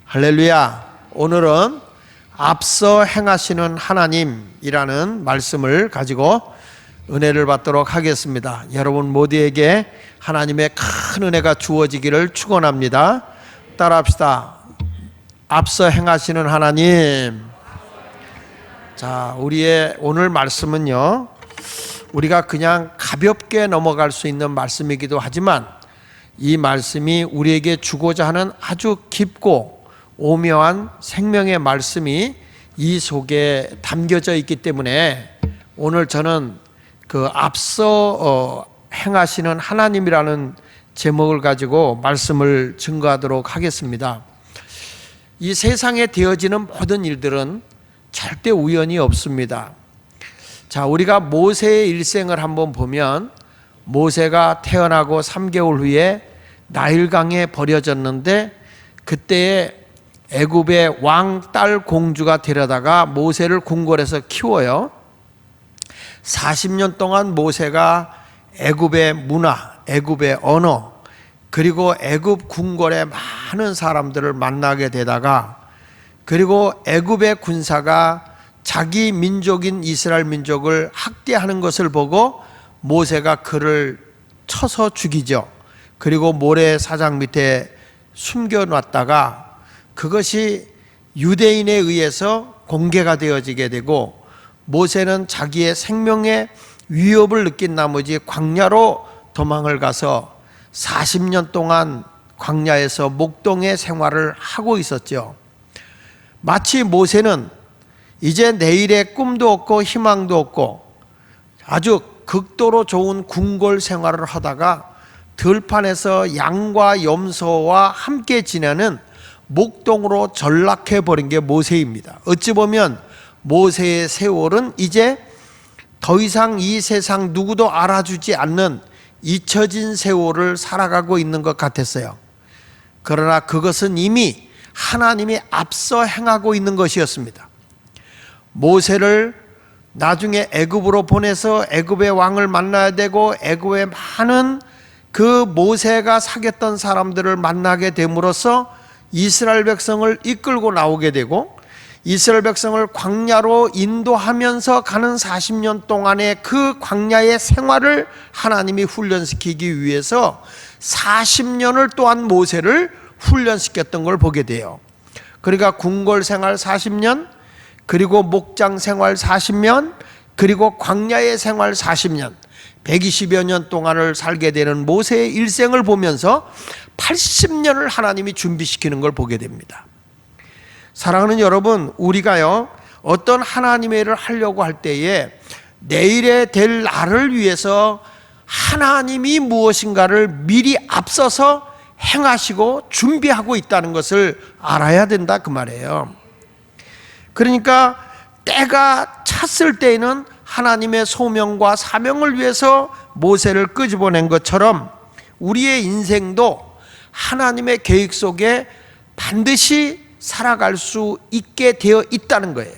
할렐루야. 오늘은 앞서 행하시는 하나님이라는 말씀을 가지고 은혜를 받도록 하겠습니다. 여러분 모두에게 하나님의 큰 은혜가 주어지기를 축원합니다. 따라합시다. 앞서 행하시는 하나님. 자, 우리의 오늘 말씀은요, 우리가 그냥 가볍게 넘어갈 수 있는 말씀이기도 하지만 이 말씀이 우리에게 주고자 하는 아주 깊고 오묘한 생명의 말씀이 이 속에 담겨져 있기 때문에 오늘 저는 그 앞서 행하시는 하나님이라는 제목을 가지고 말씀을 증거하도록 하겠습니다. 이 세상에 되어지는 모든 일들은 절대 우연이 없습니다. 자, 우리가 모세의 일생을 한번 보면 모세가 태어나고 3개월 후에 나일강에 버려졌는데 그때에 애굽의 왕 딸 공주가 데려다가 모세를 궁궐에서 키워요. 40년 동안 모세가 애굽의 문화, 애굽의 언어, 그리고 애굽 궁궐의 많은 사람들을 만나게 되다가, 그리고 애굽의 군사가 자기 민족인 이스라엘 민족을 학대하는 것을 보고 모세가 그를 쳐서 죽이죠. 그리고 모래사장 밑에 숨겨놨다가 그것이 유대인에 의해서 공개가 되어지게 되고 모세는 자기의 생명의 위협을 느낀 나머지 광야로 도망을 가서 40년 동안 광야에서 목동의 생활을 하고 있었죠. 마치 모세는 이제 내일의 꿈도 없고 희망도 없고 아주 극도로 좋은 궁궐 생활을 하다가 들판에서 양과 염소와 함께 지내는 목동으로 전락해 버린 게 모세입니다. 어찌 보면 모세의 세월은 이제 더 이상 이 세상 누구도 알아주지 않는 잊혀진 세월을 살아가고 있는 것 같았어요. 그러나 그것은 이미 하나님이 앞서 행하고 있는 것이었습니다. 모세를 나중에 애굽으로 보내서 애굽의 왕을 만나야 되고 애굽의 많은 그 모세가 사귀었던 사람들을 만나게 됨으로써 이스라엘 백성을 이끌고 나오게 되고 이스라엘 백성을 광야로 인도하면서 가는 40년 동안의 그 광야의 생활을 하나님이 훈련시키기 위해서 40년을 또한 모세를 훈련시켰던 걸 보게 돼요. 그러니까 궁궐 생활 40년, 그리고 목장 생활 40년, 그리고 광야의 생활 40년, 120여 년 동안을 살게 되는 모세의 일생을 보면서 80년을 하나님이 준비시키는 걸 보게 됩니다. 사랑하는 여러분, 우리가요 어떤 하나님의 일을 하려고 할 때에 내일에 될 날을 위해서 하나님이 무엇인가를 미리 앞서서 행하시고 준비하고 있다는 것을 알아야 된다 그 말이에요. 그러니까 때가 찼을 때에는 하나님의 소명과 사명을 위해서 모세를 끄집어낸 것처럼 우리의 인생도 하나님의 계획 속에 반드시 살아갈 수 있게 되어 있다는 거예요.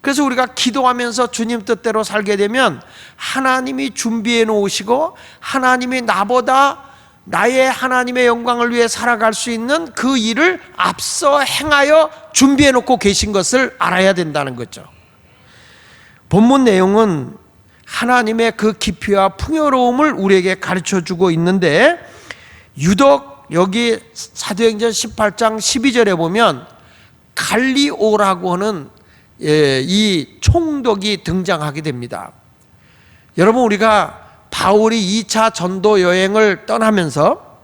그래서 우리가 기도하면서 주님 뜻대로 살게 되면 하나님이 준비해 놓으시고 하나님이 나보다 나의 하나님의 영광을 위해 살아갈 수 있는 그 일을 앞서 행하여 준비해 놓고 계신 것을 알아야 된다는 거죠. 본문 내용은 하나님의 그 깊이와 풍요로움을 우리에게 가르쳐 주고 있는데 유독 여기 사도행전 18장 12절에 보면 갈리오라고 하는 이 총독이 등장하게 됩니다. 여러분, 우리가 바울이 2차 전도 여행을 떠나면서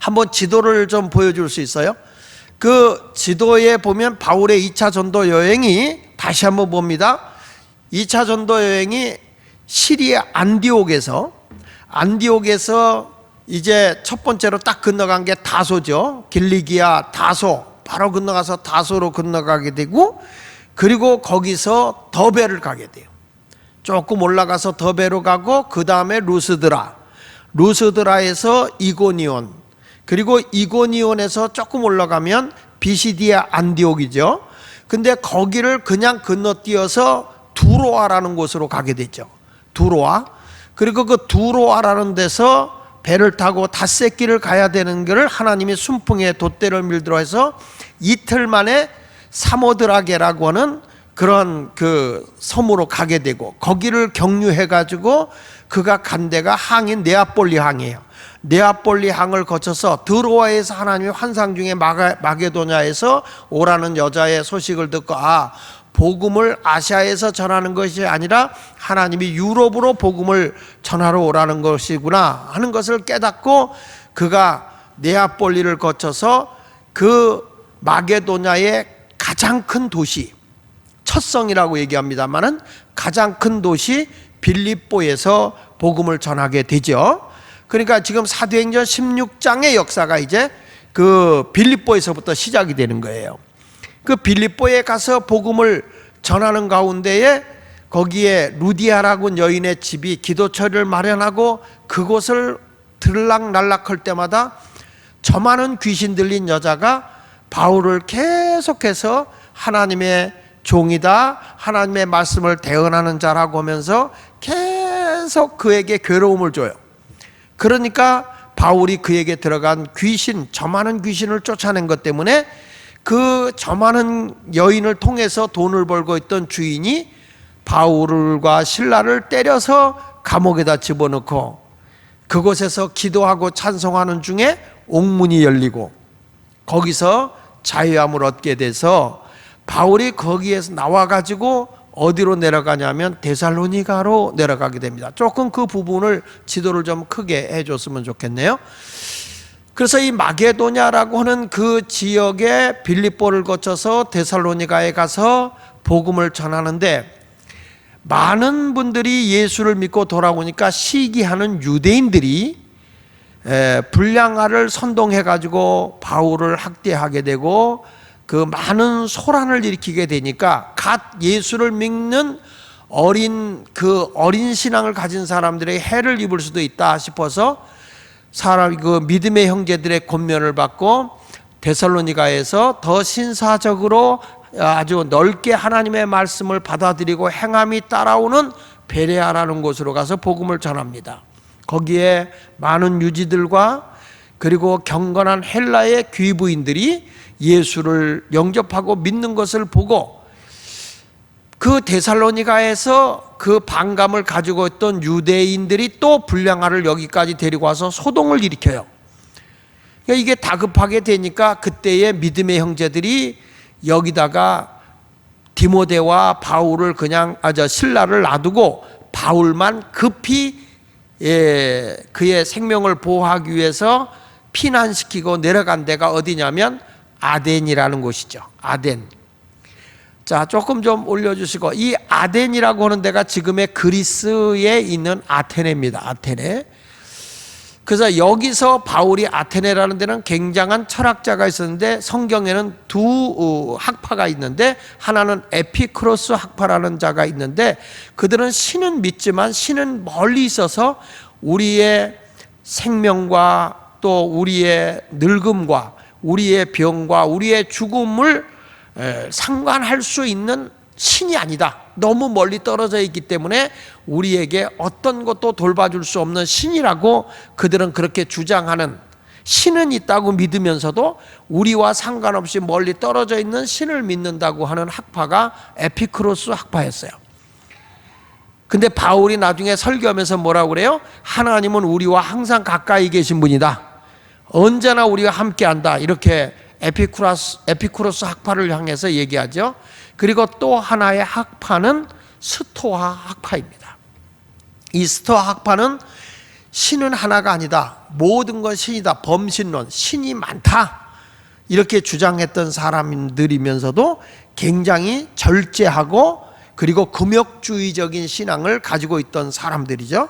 한번 지도를 좀 보여줄 수 있어요? 그 지도에 보면 바울의 2차 전도 여행이 다시 한번 봅니다. 2차 전도 여행이 시리아 안디옥에서 이제 첫 번째로 딱 건너간 게 다소죠. 길리기아 다소, 바로 건너가서 다소로 건너가게 되고, 그리고 거기서 더베를 가게 돼요. 조금 올라가서 더베로 가고 그 다음에 루스드라에서 이고니온, 그리고 이고니온에서 조금 올라가면 비시디아 안디옥이죠. 근데 거기를 그냥 건너뛰어서 두로아라는 곳으로 가게 되죠. 두로아. 그리고 그 두로아라는 데서 배를 타고 닷새길을 가야 되는 것을 하나님이 순풍에 돛대를 밀들어 해서 이틀 만에 사모드라게라고 하는 그런 그 섬으로 가게 되고, 거기를 경유해 가지고 그가 간 데가 항인 네아폴리 항이에요. 네아폴리 항을 거쳐서 드로아에서 하나님의 환상 중에 마게도냐에서 오라는 여자의 소식을 듣고, 복음을 아시아에서 전하는 것이 아니라 하나님이 유럽으로 복음을 전하러 오라는 것이구나 하는 것을 깨닫고, 그가 네아폴리를 거쳐서 그 마게도냐의 가장 큰 도시, 첫 성이라고 얘기합니다만은 가장 큰 도시 빌립보에서 복음을 전하게 되죠. 그러니까 지금 사도행전 16장의 역사가 이제 그 빌립보에서부터 시작이 되는 거예요. 그 빌립보에 가서 복음을 전하는 가운데에 거기에 루디아라고 여인의 집이 기도처를 마련하고, 그곳을 들락날락할 때마다 저 많은 귀신 들린 여자가 바울을 계속해서 하나님의 종이다, 하나님의 말씀을 대언하는 자라고 하면서 계속 그에게 괴로움을 줘요. 그러니까 바울이 그에게 들어간 귀신, 저 많은 귀신을 쫓아낸 것 때문에 그 저 많은 여인을 통해서 돈을 벌고 있던 주인이 바울과 신라를 때려서 감옥에다 집어넣고, 그곳에서 기도하고 찬송하는 중에 옥문이 열리고 거기서 자유함을 얻게 돼서 바울이 거기에서 나와가지고 어디로 내려가냐면 데살로니가로 내려가게 됩니다. 조금 그 부분을 지도를 좀 크게 해줬으면 좋겠네요. 그래서 이 마게도냐라고 하는 그 지역의 빌립보를 거쳐서 데살로니가에 가서 복음을 전하는데, 많은 분들이 예수를 믿고 돌아오니까 시기하는 유대인들이 불량화를 선동해 가지고 바울을 학대하게 되고, 그 많은 소란을 일으키게 되니까 갓 예수를 믿는 어린 신앙을 가진 사람들의 해를 입을 수도 있다 싶어서 그 믿음의 형제들의 권면을 받고 데살로니가에서 더 신사적으로 아주 넓게 하나님의 말씀을 받아들이고 행함이 따라오는 베레아라는 곳으로 가서 복음을 전합니다. 거기에 많은 유지들과 그리고 경건한 헬라의 귀부인들이 예수를 영접하고 믿는 것을 보고, 그 데살로니가에서 그 반감을 가지고 있던 유대인들이 또 불량화를 여기까지 데리고 와서 소동을 일으켜요. 그러니까 이게 다급하게 되니까 그때의 믿음의 형제들이 여기다가 디모데와 바울을 그냥 신라를 놔두고 바울만 급히 그의 생명을 보호하기 위해서 피난시키고 내려간 데가 어디냐면 아덴이라는 곳이죠. 아덴. 자, 조금 좀 올려주시고, 이 아덴이라고 하는 데가 지금의 그리스에 있는 아테네입니다. 아테네. 그래서 여기서 바울이 아테네라는 데는 굉장한 철학자가 있었는데, 성경에는 두 학파가 있는데, 하나는 에피크로스 학파라는 자가 있는데, 그들은 신은 믿지만 신은 멀리 있어서 우리의 생명과 또 우리의 늙음과 우리의 병과 우리의 죽음을 상관할 수 있는 신이 아니다. 너무 멀리 떨어져 있기 때문에 우리에게 어떤 것도 돌봐줄 수 없는 신이라고 그들은 그렇게 주장하는, 신은 있다고 믿으면서도 우리와 상관없이 멀리 떨어져 있는 신을 믿는다고 하는 학파가 에피크로스 학파였어요. 근데 바울이 나중에 설교하면서 뭐라고 그래요? 하나님은 우리와 항상 가까이 계신 분이다. 언제나 우리가 함께한다. 이렇게 에피쿠로스 학파를 향해서 얘기하죠. 그리고 또 하나의 학파는 스토아 학파입니다. 이 스토아 학파는 신은 하나가 아니다. 모든 건 신이다. 범신론, 신이 많다. 이렇게 주장했던 사람들이면서도 굉장히 절제하고 그리고 금욕주의적인 신앙을 가지고 있던 사람들이죠.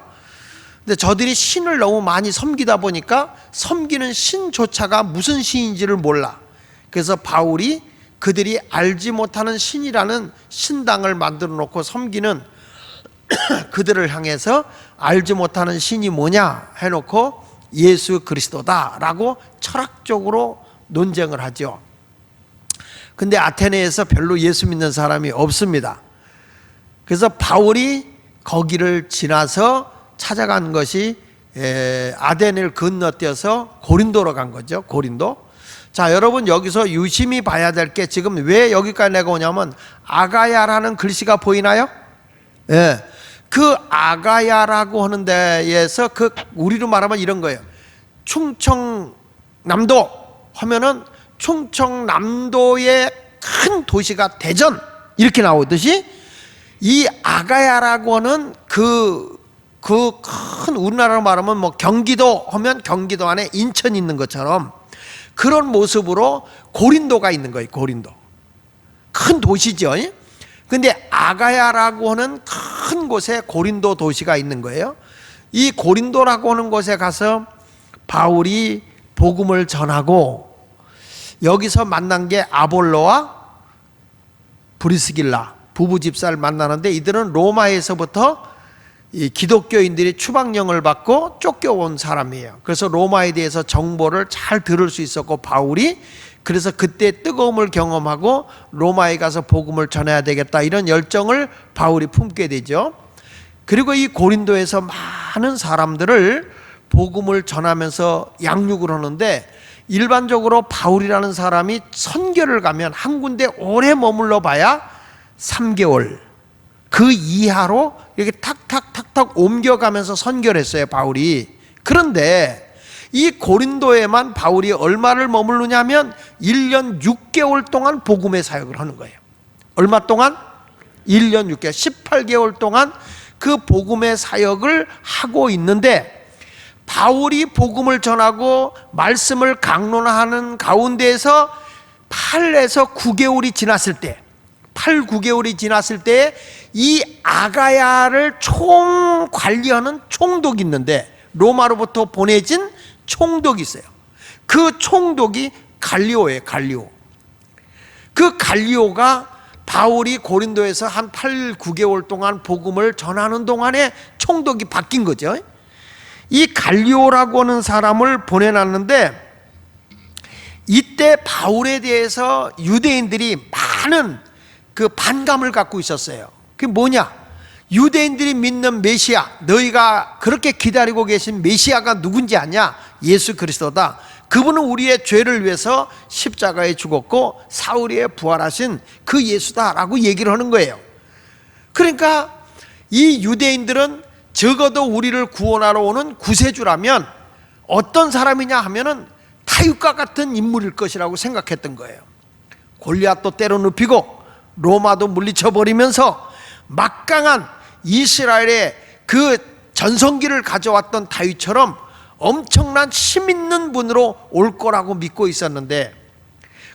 근데 저들이 신을 너무 많이 섬기다 보니까 섬기는 신조차가 무슨 신인지를 몰라. 그래서 바울이 그들이 알지 못하는 신이라는 신당을 만들어 놓고 섬기는 그들을 향해서 알지 못하는 신이 뭐냐 해놓고 예수 그리스도다라고 철학적으로 논쟁을 하죠. 근데 아테네에서 별로 예수 믿는 사람이 없습니다. 그래서 바울이 거기를 지나서 찾아간 것이 아덴을 건너뛰어서 고린도로 간 거죠. 고린도. 자, 여러분 여기서 유심히 봐야 될 게 지금 왜 여기까지 내가 오냐면 아가야라는 글씨가 보이나요? 예. 그 아가야라고 하는 데에서 그 우리로 말하면 이런 거예요. 충청남도 하면은 충청남도의 큰 도시가 대전 이렇게 나오듯이 이 아가야라고 하는 그 큰 우리나라로 말하면 뭐 경기도 하면 경기도 안에 인천이 있는 것처럼 그런 모습으로 고린도가 있는 거예요. 고린도 큰 도시죠. 근데 아가야라고 하는 큰 곳에 고린도 도시가 있는 거예요. 이 고린도라고 하는 곳에 가서 바울이 복음을 전하고 여기서 만난 게 아볼로와 브리스길라 부부 집사를 만나는데 이들은 로마에서부터 이 기독교인들이 추방령을 받고 쫓겨온 사람이에요. 그래서 로마에 대해서 정보를 잘 들을 수 있었고 바울이 그래서 그때 뜨거움을 경험하고 로마에 가서 복음을 전해야 되겠다 이런 열정을 바울이 품게 되죠. 그리고 이 고린도에서 많은 사람들을 복음을 전하면서 양육을 하는데 일반적으로 바울이라는 사람이 선교를 가면 한 군데 오래 머물러 봐야 3개월 그 이하로 이렇게 탁탁탁탁 옮겨가면서 선교를 했어요. 바울이. 그런데 이 고린도에만 바울이 얼마를 머무르냐면 1년 6개월 동안 복음의 사역을 하는 거예요. 얼마 동안? 1년 6개월 18개월 동안 그 복음의 사역을 하고 있는데 바울이 복음을 전하고 말씀을 강론하는 가운데에서 8에서 9개월이 지났을 때 8, 9개월이 지났을 때 이 아가야를 총관리하는 총독이 있는데 로마로부터 보내진 총독이 있어요. 그 총독이 갈리오예요. 갈리오. 그 갈리오가 바울이 고린도에서 한 8, 9개월 동안 복음을 전하는 동안에 총독이 바뀐 거죠. 이 갈리오라고 하는 사람을 보내놨는데 이때 바울에 대해서 유대인들이 많은 그 반감을 갖고 있었어요. 그게 뭐냐? 유대인들이 믿는 메시아, 너희가 그렇게 기다리고 계신 메시아가 누군지 아냐? 예수 그리스도다. 그분은 우리의 죄를 위해서 십자가에 죽었고 사흘에 부활하신 그 예수다라고 얘기를 하는 거예요. 그러니까 이 유대인들은 적어도 우리를 구원하러 오는 구세주라면 어떤 사람이냐 하면은 다윗과 같은 인물일 것이라고 생각했던 거예요. 골리앗도 때려 눕히고 로마도 물리쳐 버리면서 막강한 이스라엘의 그 전성기를 가져왔던 다윗처럼 엄청난 힘 있는 분으로 올 거라고 믿고 있었는데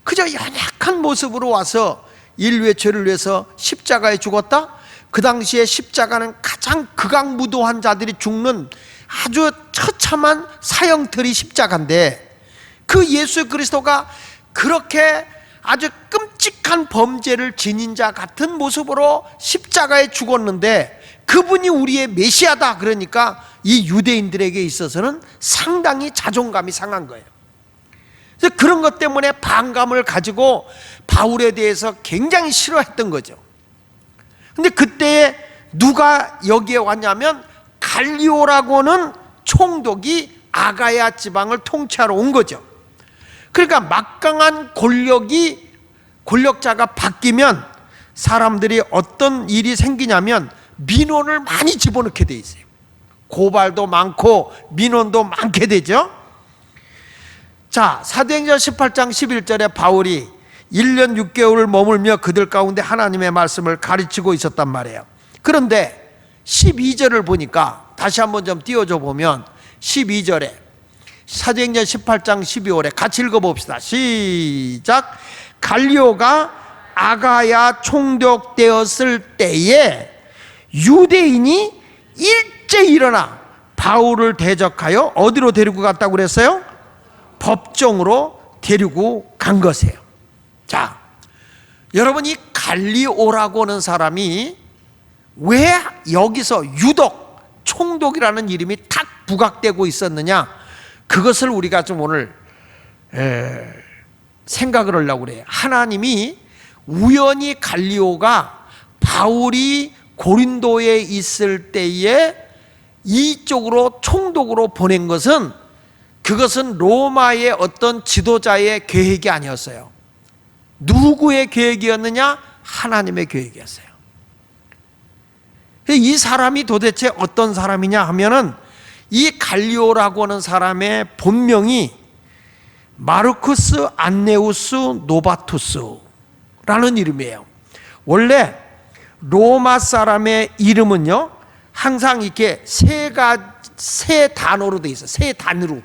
그저 연약한 모습으로 와서 인류의 죄를 위해서 십자가에 죽었다? 그 당시에 십자가는 가장 극악무도한 자들이 죽는 아주 처참한 사형틀이 십자가인데 그 예수 그리스도가 그렇게 아주 끔찍한 범죄를 지닌 자 같은 모습으로 십자가에 죽었는데 그분이 우리의 메시아다 그러니까 이 유대인들에게 있어서는 상당히 자존감이 상한 거예요. 그래서 그런 것 때문에 반감을 가지고 바울에 대해서 굉장히 싫어했던 거죠. 근데 그때 누가 여기에 왔냐면 갈리오라고는 총독이 아가야 지방을 통치하러 온 거죠. 그러니까 막강한 권력자가 바뀌면 사람들이 어떤 일이 생기냐면 민원을 많이 집어넣게 돼 있어요. 고발도 많고 민원도 많게 되죠. 자, 사도행전 18장 11절에 바울이 1년 6개월을 머물며 그들 가운데 하나님의 말씀을 가르치고 있었단 말이에요. 그런데 12절을 보니까 다시 한번 좀 띄워줘 보면 12절에 사도행전 18장 12절에 같이 읽어봅시다. 시작. 갈리오가 아가야 총독 되었을 때에 유대인이 일제히 일어나 바울을 대적하여 어디로 데리고 갔다고 그랬어요? 법정으로 데리고 간 것이에요. 자, 여러분 이 갈리오라고 하는 사람이 왜 여기서 유독 총독이라는 이름이 탁 부각되고 있었느냐? 그것을 우리가 좀 오늘 생각을 하려고 그래요. 하나님이 우연히 갈리오가 바울이 고린도에 있을 때에 이쪽으로 총독으로 보낸 것은 그것은 로마의 어떤 지도자의 계획이 아니었어요. 누구의 계획이었느냐? 하나님의 계획이었어요. 이 사람이 도대체 어떤 사람이냐 하면은 이 갈리오라고 하는 사람의 본명이 마르쿠스 안네우스 노바투스라는 이름이에요. 원래 로마 사람의 이름은요, 항상 이렇게 세 단어로 돼 있어요. 세 단으로.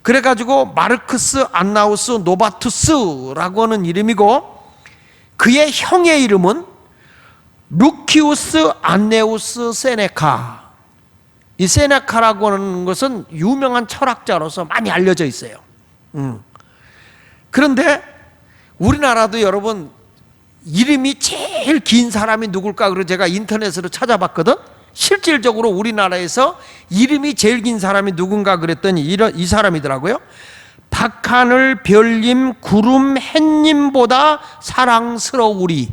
그래가지고 마르쿠스 안나우스 노바투스라고 하는 이름이고, 그의 형의 이름은 루키우스 안네우스 세네카. 이 세네카라고 하는 것은 유명한 철학자로서 많이 알려져 있어요. 그런데 우리나라도 여러분 이름이 제일 긴 사람이 누굴까? 그래서 제가 인터넷으로 찾아봤거든. 실질적으로 우리나라에서 이름이 제일 긴 사람이 누군가 그랬더니 이 사람이더라고요. 박하늘 별님 구름 햇님보다 사랑스러우리.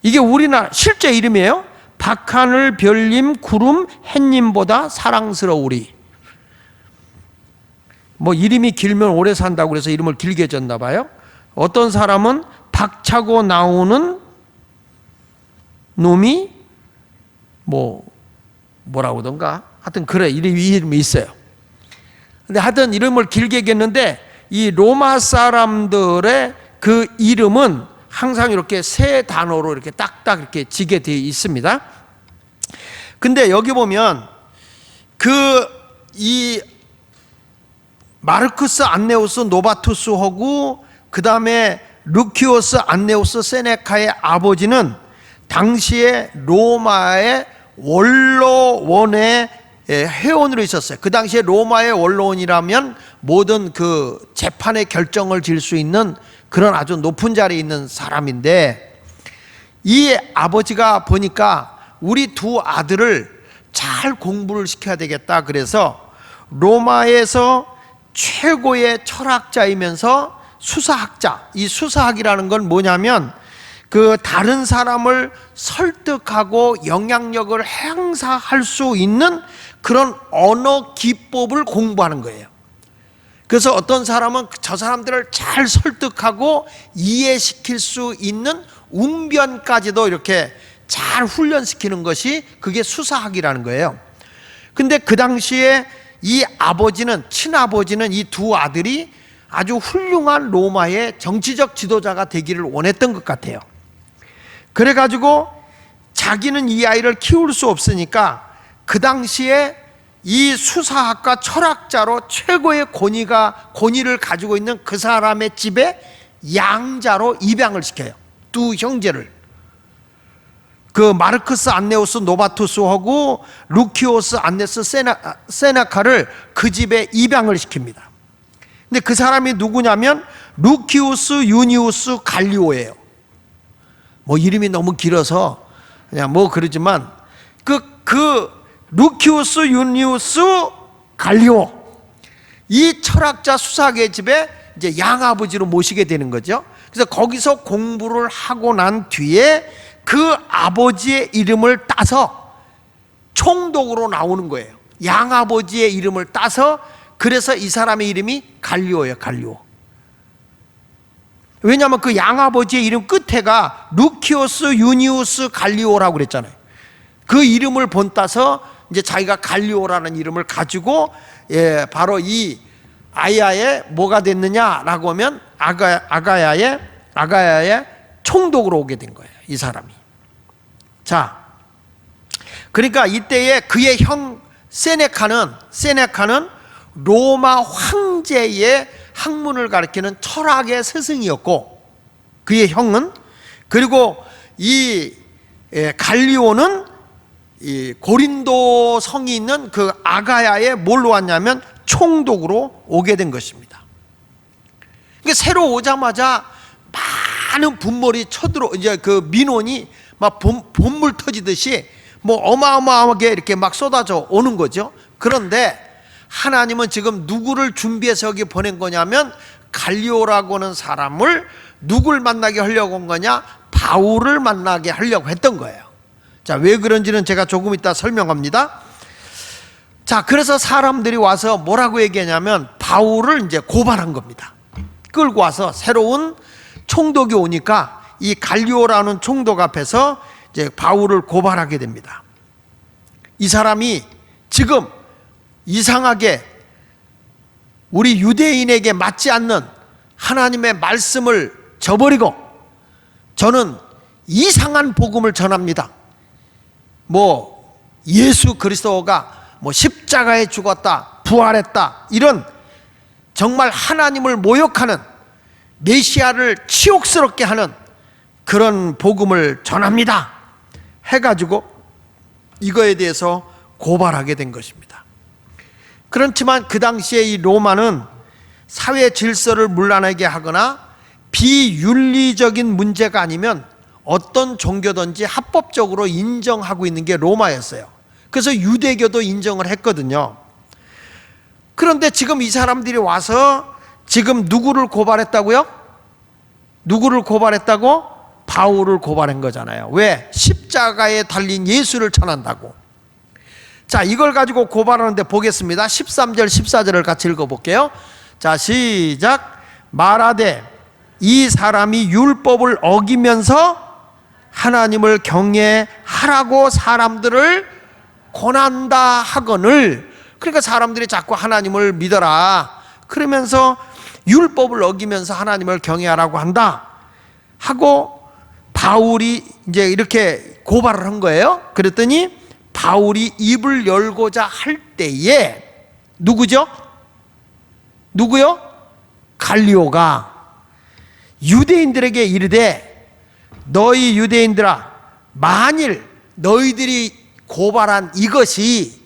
이게 우리나라 실제 이름이에요. 박하늘 별님 구름 햇님보다 사랑스러우리. 뭐 이름이 길면 오래 산다고 그래서 이름을 길게 졌나 봐요. 어떤 사람은 박차고 나오는 놈이 뭐라고 하던가 하여튼 그래 이름이 있어요. 근데 하여튼 이름을 길게 겠는데 이 로마 사람들의 그 이름은 항상 이렇게 세 단어로 이렇게 딱딱 이렇게 지게 되어 있습니다. 근데 여기 보면 이 마르쿠스 안네우스 노바투스하고 그 다음에 루키오스 안네우스 세네카의 아버지는 당시에 로마의 원로원의 회원으로 있었어요. 그 당시에 로마의 원로원이라면 모든 그 재판의 결정을 질 수 있는 그런 아주 높은 자리에 있는 사람인데, 이 아버지가 보니까 우리 두 아들을 잘 공부를 시켜야 되겠다. 그래서 로마에서 최고의 철학자이면서 수사학자, 이 수사학이라는 건 뭐냐면 그 다른 사람을 설득하고 영향력을 행사할 수 있는 그런 언어 기법을 공부하는 거예요. 그래서 어떤 사람은 저 사람들을 잘 설득하고 이해시킬 수 있는 웅변까지도 이렇게 잘 훈련시키는 것이 그게 수사학이라는 거예요. 근데 그 당시에 이 아버지는, 친아버지는 이 두 아들이 아주 훌륭한 로마의 정치적 지도자가 되기를 원했던 것 같아요. 그래가지고 자기는 이 아이를 키울 수 없으니까 그 당시에 이 수사학과 철학자로 최고의 권위를 가지고 있는 그 사람의 집에 양자로 입양을 시켜요. 두 형제를. 그 마르쿠스 안네우스 노바투스하고 루키오스 안네스 세나카를 그 집에 입양을 시킵니다. 근데 그 사람이 누구냐면 루키우스 유니우스 갈리오예요. 뭐 이름이 너무 길어서 그냥 뭐 그러지만 그 루키우스 유니우스 갈리오, 이 철학자 수사학의 집에 이제 양아버지로 모시게 되는 거죠. 그래서 거기서 공부를 하고 난 뒤에 그 아버지의 이름을 따서 총독으로 나오는 거예요. 양아버지의 이름을 따서. 그래서 이 사람의 이름이 갈리오예요. 갈리오. 왜냐하면 그 양아버지의 이름 끝에가 루키오스 유니우스 갈리오라고 그랬잖아요. 그 이름을 본따서 이제 자기가 갈리오라는 이름을 가지고 바로 이 아야의 뭐가 됐느냐라고 하면 아가야의 총독으로 오게 된 거예요. 이 사람이. 자, 그러니까 이때에 그의 형 세네카는 로마 황제의 학문을 가르치는 철학의 스승이었고, 그의 형은, 그리고 이 갈리오는 이 고린도 성이 있는 그 아가야에 뭘로 왔냐면 총독으로 오게 된 것입니다. 그러니까 새로 오자마자 많은 분몰이 쳐들어, 이제 그 민원이 막 봇물 터지듯이 뭐 어마어마하게 이렇게 막 쏟아져 오는 거죠. 그런데 하나님은 지금 누구를 준비해서 여기 보낸 거냐면 갈리오라고 하는 사람을 누굴 만나게 하려고 한 거냐? 바울을 만나게 하려고 했던 거예요. 자, 왜 그런지는 제가 조금 이따 설명합니다. 자, 그래서 사람들이 와서 뭐라고 얘기하냐면 바울을 이제 고발한 겁니다. 끌고 와서 새로운 총독이 오니까 이 갈리오라는 총독 앞에서 이제 바울을 고발하게 됩니다. 이 사람이 지금 이상하게 우리 유대인에게 맞지 않는 하나님의 말씀을 저버리고 저는 이상한 복음을 전합니다. 뭐 예수 그리스도가 뭐 십자가에 죽었다, 부활했다, 이런 정말 하나님을 모욕하는, 메시아를 치욕스럽게 하는 그런 복음을 전합니다 해가지고 이거에 대해서 고발하게 된 것입니다. 그렇지만 그 당시에 이 로마는 사회 질서를 문란하게 하거나 비윤리적인 문제가 아니면 어떤 종교든지 합법적으로 인정하고 있는 게 로마였어요. 그래서 유대교도 인정을 했거든요. 그런데 지금 이 사람들이 와서 지금 누구를 고발했다고요? 누구를 고발했다고? 바울을 고발한 거잖아요. 왜? 십자가에 달린 예수를 전한다고. 자, 이걸 가지고 고발하는데 보겠습니다. 13절 14절을 같이 읽어볼게요. 자, 시작. 말하되 이 사람이 율법을 어기면서 하나님을 경외하라고 사람들을 권한다 하거늘. 그러니까 사람들이 자꾸 하나님을 믿어라 그러면서 율법을 어기면서 하나님을 경외하라고 한다 하고 바울이 이제 이렇게 고발을 한 거예요. 그랬더니 바울이 입을 열고자 할 때에 누구죠? 누구요? 갈리오가 유대인들에게 이르되 너희 유대인들아, 만일 너희들이 고발한 이것이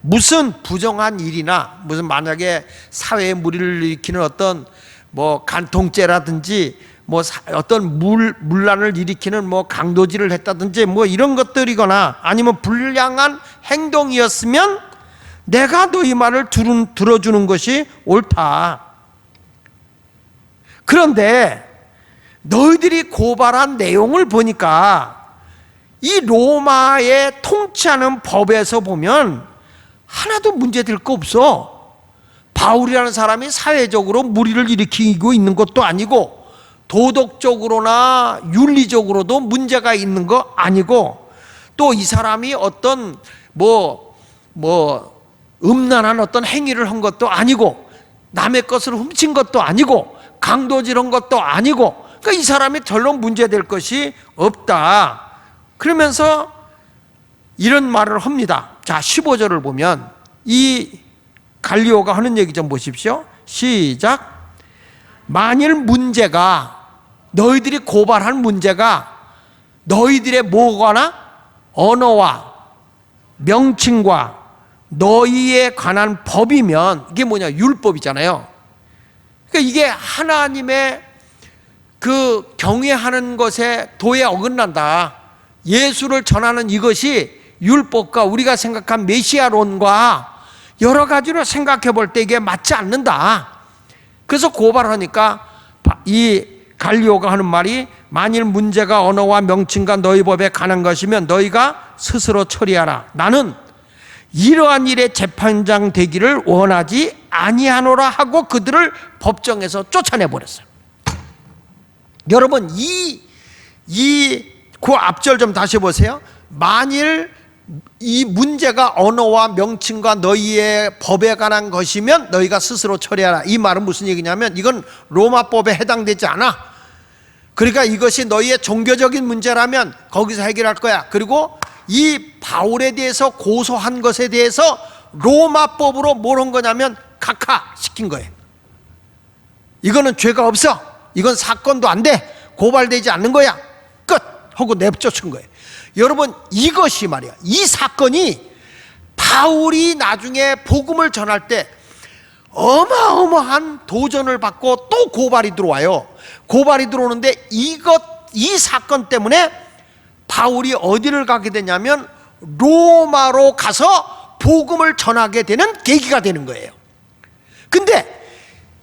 무슨 부정한 일이나 무슨 만약에 사회에 무리를 일으키는 어떤 뭐 간통죄라든지 뭐 어떤 문란을 일으키는 뭐 강도질을 했다든지 뭐 이런 것들이거나 아니면 불량한 행동이었으면 내가 너희 말을 들어주는 것이 옳다. 그런데 너희들이 고발한 내용을 보니까 이 로마의 통치하는 법에서 보면 하나도 문제될 거 없어. 바울이라는 사람이 사회적으로 무리를 일으키고 있는 것도 아니고 도덕적으로나 윤리적으로도 문제가 있는 거 아니고 또 이 사람이 어떤 음란한 어떤 행위를 한 것도 아니고 남의 것을 훔친 것도 아니고 강도질한 것도 아니고, 그러니까 이 사람이 별로 문제될 것이 없다. 그러면서 이런 말을 합니다. 자, 15절을 보면 이 갈리오가 하는 얘기 좀 보십시오. 시작. 만일 문제가, 너희들이 고발한 문제가 너희들의 뭐거나 언어와 명칭과 너희에 관한 법이면, 이게 뭐냐, 율법이잖아요. 그러니까 이게 하나님의 그 경외하는 것에 도에 어긋난다. 예수를 전하는 이것이 율법과 우리가 생각한 메시아론과 여러 가지로 생각해 볼 때 이게 맞지 않는다. 그래서 고발하니까 이 갈리오가 하는 말이, 만일 문제가 언어와 명칭과 너희 법에 관한 것이면 너희가 스스로 처리하라. 나는 이러한 일에 재판장 되기를 원하지 아니하노라 하고 그들을 법정에서 쫓아내버렸어요. 여러분, 그 앞절 좀 다시 보세요. 만일 이 문제가 언어와 명칭과 너희의 법에 관한 것이면 너희가 스스로 처리하라. 이 말은 무슨 얘기냐면 이건 로마법에 해당되지 않아. 그러니까 이것이 너희의 종교적인 문제라면 거기서 해결할 거야. 그리고 이 바울에 대해서 고소한 것에 대해서 로마법으로 뭘 한 거냐면 각하시킨 거예요. 이거는 죄가 없어. 이건 사건도 안 돼. 고발되지 않는 거야. 끝! 하고 내쫓은 거예요. 여러분, 이것이 말이야, 이 사건이 바울이 나중에 복음을 전할 때 어마어마한 도전을 받고 또 고발이 들어와요. 고발이 들어오는데 이 사건 때문에 바울이 어디를 가게 되냐면 로마로 가서 복음을 전하게 되는 계기가 되는 거예요. 근데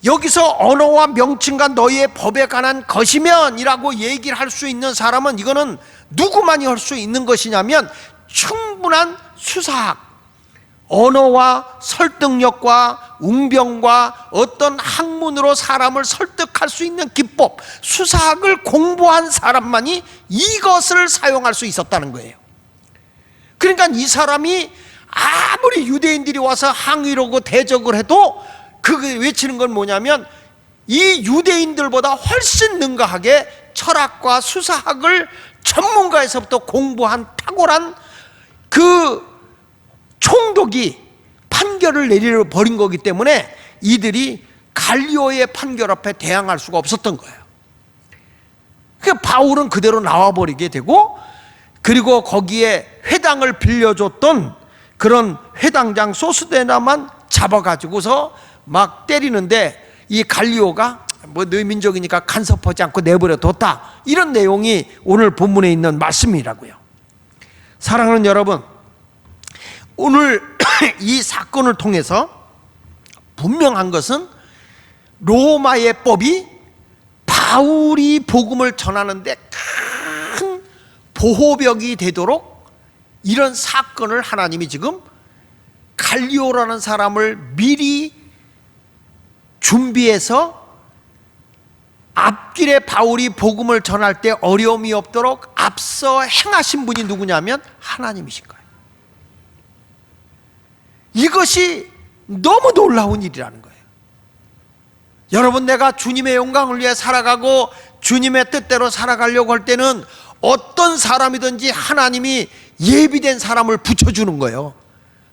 여기서 언어와 명칭과 너희의 법에 관한 것이면 이라고 얘기를 할 수 있는 사람은, 이거는 누구만이 할 수 있는 것이냐면 충분한 수사학, 언어와 설득력과 웅변과 어떤 학문으로 사람을 설득할 수 있는 기법, 수사학을 공부한 사람만이 이것을 사용할 수 있었다는 거예요. 그러니까 이 사람이 아무리 유대인들이 와서 항의를 하고 대적을 해도 그 외치는 건 뭐냐면, 이 유대인들보다 훨씬 능가하게 철학과 수사학을 전문가에서부터 공부한 탁월한 그 총독이 판결을 내려버린 거기 때문에 이들이 갈리오의 판결 앞에 대항할 수가 없었던 거예요. 그러니까 바울은 그대로 나와버리게 되고, 그리고 거기에 회당을 빌려줬던 그런 회당장 소스데나만 잡아가지고서 막 때리는데, 이 갈리오가 뭐 너희 민족이니까 간섭하지 않고 내버려 뒀다, 이런 내용이 오늘 본문에 있는 말씀이라고요. 사랑하는 여러분, 오늘 이 사건을 통해서 분명한 것은 로마의 법이 바울이 복음을 전하는데 큰 보호벽이 되도록 이런 사건을 하나님이 지금 갈리오라는 사람을 미리 준비해서 앞길에 바울이 복음을 전할 때 어려움이 없도록 앞서 행하신 분이 누구냐면 하나님이신 거예요. 이것이 너무 놀라운 일이라는 거예요. 여러분, 내가 주님의 영광을 위해 살아가고 주님의 뜻대로 살아가려고 할 때는 어떤 사람이든지 하나님이 예비된 사람을 붙여주는 거예요.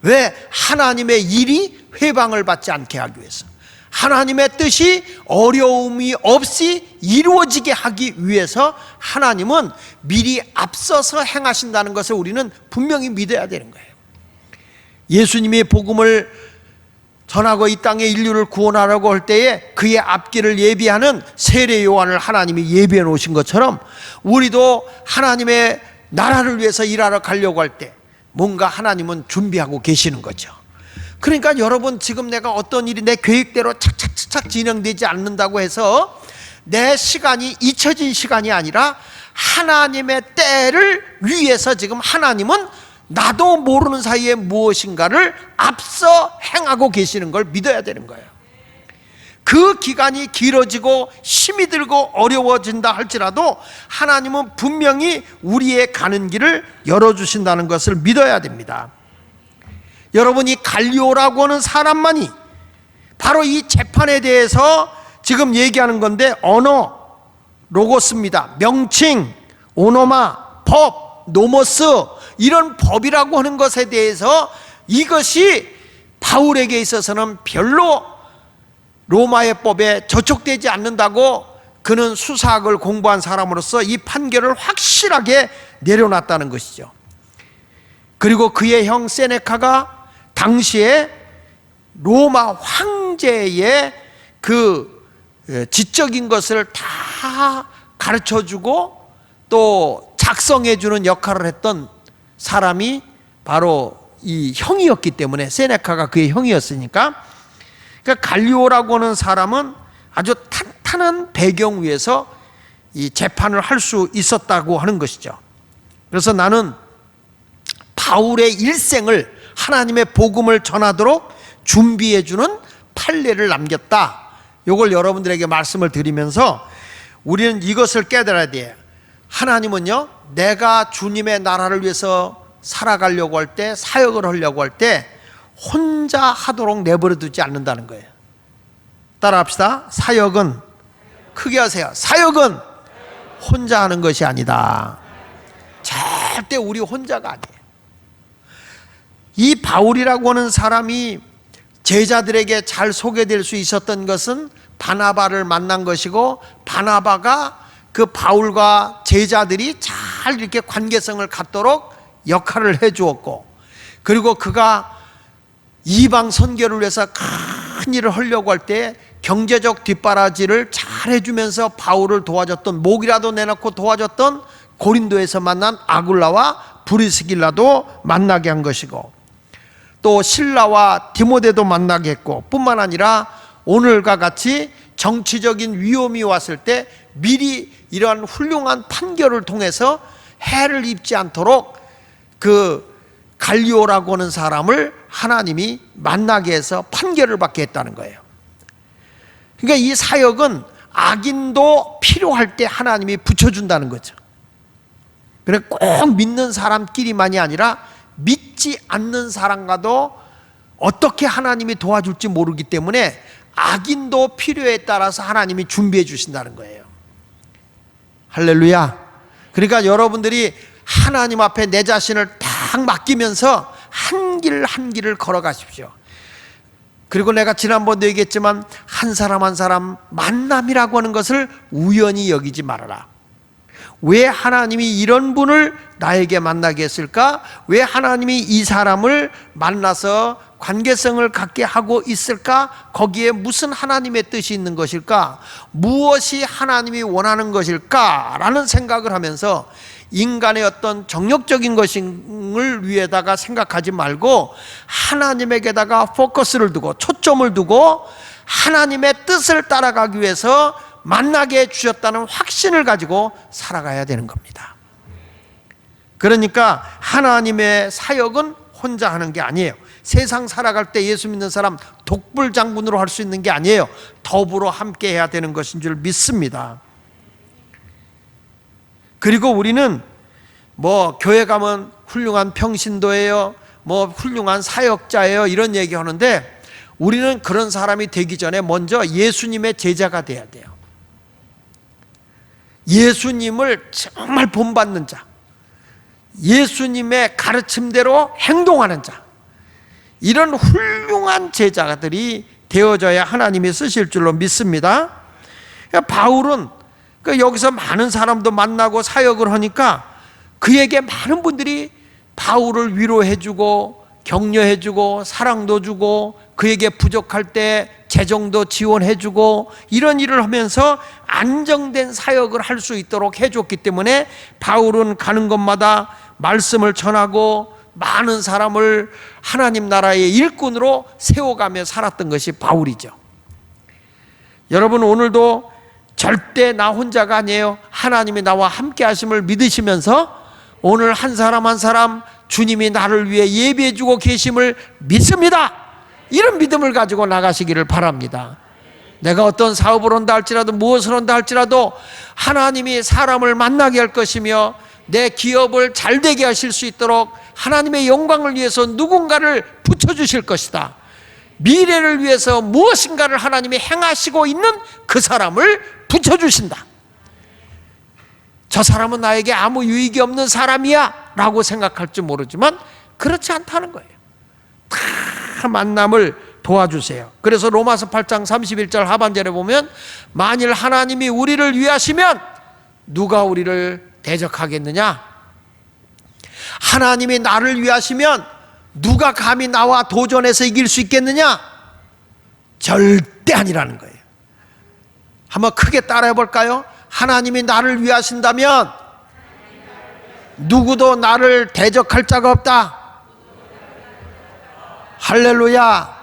왜? 하나님의 일이 회방을 받지 않게 하기 위해서, 하나님의 뜻이 어려움이 없이 이루어지게 하기 위해서 하나님은 미리 앞서서 행하신다는 것을 우리는 분명히 믿어야 되는 거예요. 예수님이 복음을 전하고 이 땅에 인류를 구원하려고 할 때에 그의 앞길을 예비하는 세례 요한을 하나님이 예비해 놓으신 것처럼, 우리도 하나님의 나라를 위해서 일하러 가려고 할 때 뭔가 하나님은 준비하고 계시는 거죠. 그러니까 여러분, 지금 내가 어떤 일이 내 계획대로 착착착 진행되지 않는다고 해서 내 시간이 잊혀진 시간이 아니라 하나님의 때를 위해서 지금 하나님은 나도 모르는 사이에 무엇인가를 앞서 행하고 계시는 걸 믿어야 되는 거예요. 그 기간이 길어지고 힘이 들고 어려워진다 할지라도 하나님은 분명히 우리의 가는 길을 열어주신다는 것을 믿어야 됩니다. 여러분이 갈리오라고 하는 사람만이 바로 이 재판에 대해서 지금 얘기하는 건데, 언어, 로고스입니다. 명칭, 오노마, 법, 노모스, 이런 법이라고 하는 것에 대해서 이것이 바울에게 있어서는 별로 로마의 법에 저촉되지 않는다고 그는 수사학을 공부한 사람으로서 이 판결을 확실하게 내려놨다는 것이죠. 그리고 그의 형 세네카가 당시에 로마 황제의 그 지적인 것을 다 가르쳐주고 또 작성해주는 역할을 했던 사람이 바로 이 형이었기 때문에, 세네카가 그의 형이었으니까, 그러니까 갈리오라고 하는 사람은 아주 탄탄한 배경 위에서 이 재판을 할 수 있었다고 하는 것이죠. 그래서 나는 바울의 일생을 하나님의 복음을 전하도록 준비해주는 판례를 남겼다, 이걸 여러분들에게 말씀을 드리면서 우리는 이것을 깨달아야 돼요. 하나님은요, 내가 주님의 나라를 위해서 살아가려고 할 때, 사역을 하려고 할 때 혼자 하도록 내버려 두지 않는다는 거예요. 따라합시다. 사역은, 크게 하세요. 사역은 혼자 하는 것이 아니다. 절대 우리 혼자가 아니에요. 이 바울이라고 하는 사람이 제자들에게 잘 소개될 수 있었던 것은 바나바를 만난 것이고, 바나바가 그 바울과 제자들이 잘 이렇게 관계성을 갖도록 역할을 해 주었고, 그리고 그가 이방 선교를 위해서 큰 일을 하려고 할 때 경제적 뒷바라지를 잘 해주면서 바울을 도와줬던, 목이라도 내놓고 도와줬던 고린도에서 만난 아굴라와 브리스길라도 만나게 한 것이고, 또 실라와 디모데도 만나게 했고, 뿐만 아니라 오늘과 같이 정치적인 위험이 왔을 때 미리 이러한 훌륭한 판결을 통해서 해를 입지 않도록 그 갈리오라고 하는 사람을 하나님이 만나게 해서 판결을 받게 했다는 거예요. 그러니까 이 사역은 악인도 필요할 때 하나님이 붙여준다는 거죠. 그래 꼭 믿는 사람끼리만이 아니라 믿지 않는 사람과도 어떻게 하나님이 도와줄지 모르기 때문에 악인도 필요에 따라서 하나님이 준비해 주신다는 거예요. 할렐루야. 그러니까 여러분들이 하나님 앞에 내 자신을 딱 맡기면서 한 길 한 길을 걸어가십시오. 그리고 내가 지난번도 얘기했지만 한 사람 한 사람 만남이라고 하는 것을 우연히 여기지 말아라. 왜 하나님이 이런 분을 나에게 만나게 했을까? 왜 하나님이 이 사람을 만나서 관계성을 갖게 하고 있을까? 거기에 무슨 하나님의 뜻이 있는 것일까? 무엇이 하나님이 원하는 것일까? 라는 생각을 하면서 인간의 어떤 정력적인 것을 위에다가 생각하지 말고 하나님에게다가 포커스를 두고 초점을 두고 하나님의 뜻을 따라가기 위해서 만나게 해주셨다는 확신을 가지고 살아가야 되는 겁니다. 그러니까 하나님의 사역은 혼자 하는 게 아니에요. 세상 살아갈 때 예수 믿는 사람 독불장군으로 할 수 있는 게 아니에요. 더불어 함께 해야 되는 것인 줄 믿습니다. 그리고 우리는 뭐 교회 가면 훌륭한 평신도예요, 뭐 훌륭한 사역자예요, 이런 얘기 하는데 우리는 그런 사람이 되기 전에 먼저 예수님의 제자가 돼야 돼요. 예수님을 정말 본받는 자, 예수님의 가르침대로 행동하는 자, 이런 훌륭한 제자들이 되어져야 하나님이 쓰실 줄로 믿습니다. 바울은 여기서 많은 사람도 만나고 사역을 하니까 그에게 많은 분들이 바울을 위로해주고 격려해주고 사랑도 주고 그에게 부족할 때 재정도 지원해주고 이런 일을 하면서 안정된 사역을 할 수 있도록 해줬기 때문에 바울은 가는 곳마다 말씀을 전하고 많은 사람을 하나님 나라의 일꾼으로 세워가며 살았던 것이 바울이죠. 여러분, 오늘도 절대 나 혼자가 아니에요. 하나님이 나와 함께 하심을 믿으시면서 오늘 한 사람 한 사람 주님이 나를 위해 예배해 주고 계심을 믿습니다. 이런 믿음을 가지고 나가시기를 바랍니다. 내가 어떤 사업을 한다 할지라도 무엇을 한다 할지라도 하나님이 사람을 만나게 할 것이며 내 기업을 잘 되게 하실 수 있도록 하나님의 영광을 위해서 누군가를 붙여주실 것이다. 미래를 위해서 무엇인가를 하나님이 행하시고 있는 그 사람을 붙여주신다. 저 사람은 나에게 아무 유익이 없는 사람이야 라고 생각할지 모르지만 그렇지 않다는 거예요. 다 만남을 도와주세요. 그래서 로마서 8장 31절 하반절에 보면 만일 하나님이 우리를 위하시면 누가 우리를 대적하겠느냐? 하나님이 나를 위하시면 누가 감히 나와 도전해서 이길 수 있겠느냐? 절대 아니라는 거예요. 한번 크게 따라해 볼까요? 하나님이 나를 위하신다면 누구도 나를 대적할 자가 없다. 할렐루야.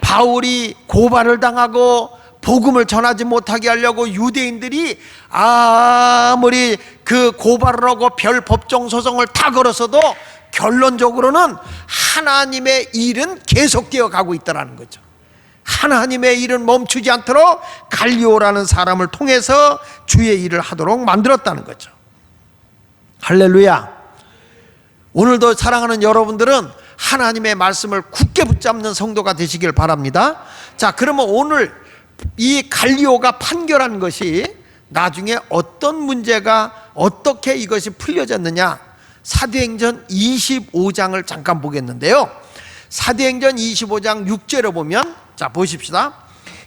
바울이 고발을 당하고 복음을 전하지 못하게 하려고 유대인들이 아무리 그 고발을 하고 별 법정 소송을 다 걸어서도 결론적으로는 하나님의 일은 계속되어 가고 있다는 거죠. 하나님의 일은 멈추지 않도록 갈리오라는 사람을 통해서 주의 일을 하도록 만들었다는 거죠. 할렐루야. 오늘도 사랑하는 여러분들은 하나님의 말씀을 굳게 붙잡는 성도가 되시길 바랍니다. 자, 그러면 오늘 이 갈리오가 판결한 것이 나중에 어떤 문제가 어떻게 이것이 풀려졌느냐, 사도행전 25장을 잠깐 보겠는데요. 사도행전 25장 6절에 보면, 자 보십시다.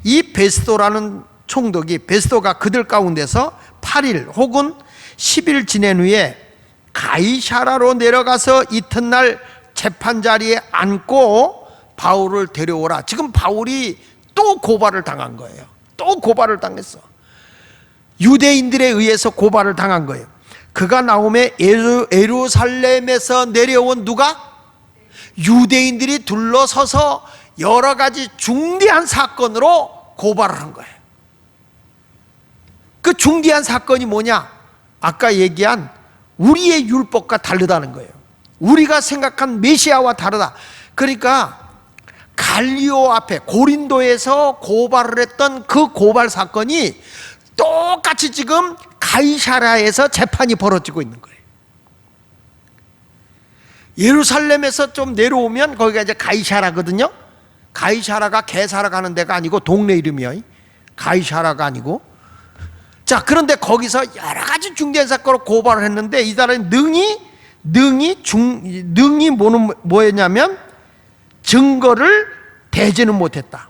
이 베스도라는 총독이, 베스도가 그들 가운데서 8일 혹은 10일 지낸 후에 가이사라로 내려가서 이튿날 재판자리에 앉고 바울을 데려오라. 지금 바울이 또 고발을 당한 거예요. 또 고발을 당했어. 유대인들에 의해서 고발을 당한 거예요. 그가 나오매 예루살렘에서 내려온 누가? 유대인들이 둘러서서 여러 가지 중대한 사건으로 고발을 한 거예요. 그 중대한 사건이 뭐냐? 아까 얘기한 우리의 율법과 다르다는 거예요. 우리가 생각한 메시아와 다르다. 그러니까 갈리오 앞에 고린도에서 고발을 했던 그 고발 사건이 똑같이 지금 가이사랴에서 재판이 벌어지고 있는 거예요. 예루살렘에서 좀 내려오면 거기가 이제 가이사랴거든요. 가이사랴가 개사라 가는 데가 아니고 동네 이름이에요. 가이사랴가 아니고. 자, 그런데 거기서 여러 가지 중대한 사건을 고발을 했는데 이 사람이 능히 뭐였냐면 증거를 대지는 못했다.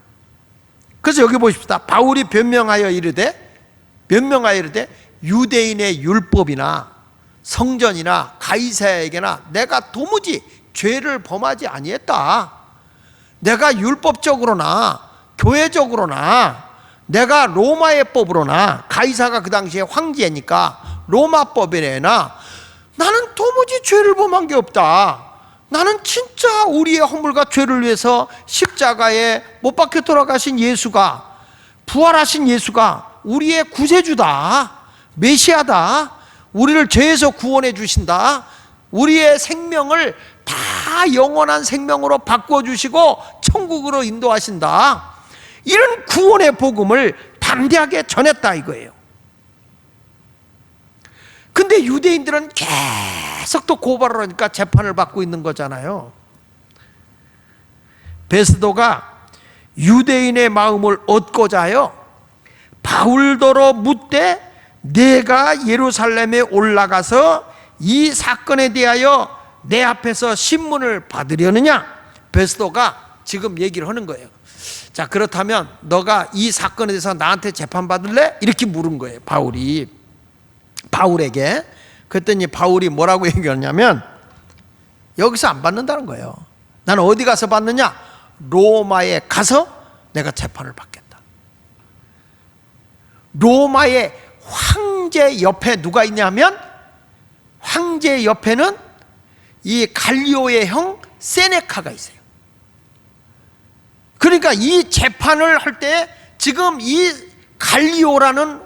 그래서 여기 보십시다. 바울이 변명하여 이르되 유대인의 율법이나 성전이나 가이사야에게나 내가 도무지 죄를 범하지 아니했다. 내가 율법적으로나 교회적으로나 내가 로마의 법으로나 가이사가 그 당시에 황제니까 로마법이래나 나는 도무지 죄를 범한 게 없다. 나는 진짜 우리의 허물과 죄를 위해서 십자가에 못 박혀 돌아가신 예수가, 부활하신 예수가 우리의 구세주다, 메시아다, 우리를 죄에서 구원해 주신다, 우리의 생명을 다 영원한 생명으로 바꿔주시고 천국으로 인도하신다, 이런 구원의 복음을 담대하게 전했다 이거예요. 근데 유대인들은 계속 또 고발을 하니까 재판을 받고 있는 거잖아요. 베스도가 유대인의 마음을 얻고자요 바울더러 묻되 내가 예루살렘에 올라가서 이 사건에 대하여 내 앞에서 신문을 받으려느냐? 베스도가 지금 얘기를 하는 거예요. 자, 그렇다면 너가 이 사건에 대해서 나한테 재판받을래? 이렇게 물은 거예요, 바울에게. 그랬더니 바울이 뭐라고 얘기하냐면 여기서 안 받는다는 거예요. 나는 어디 가서 받느냐? 로마에 가서 내가 재판을 받겠다. 로마의 황제 옆에 누가 있냐면 황제 옆에는 이 갈리오의 형 세네카가 있어요. 그러니까 이 재판을 할 때 지금 이 갈리오라는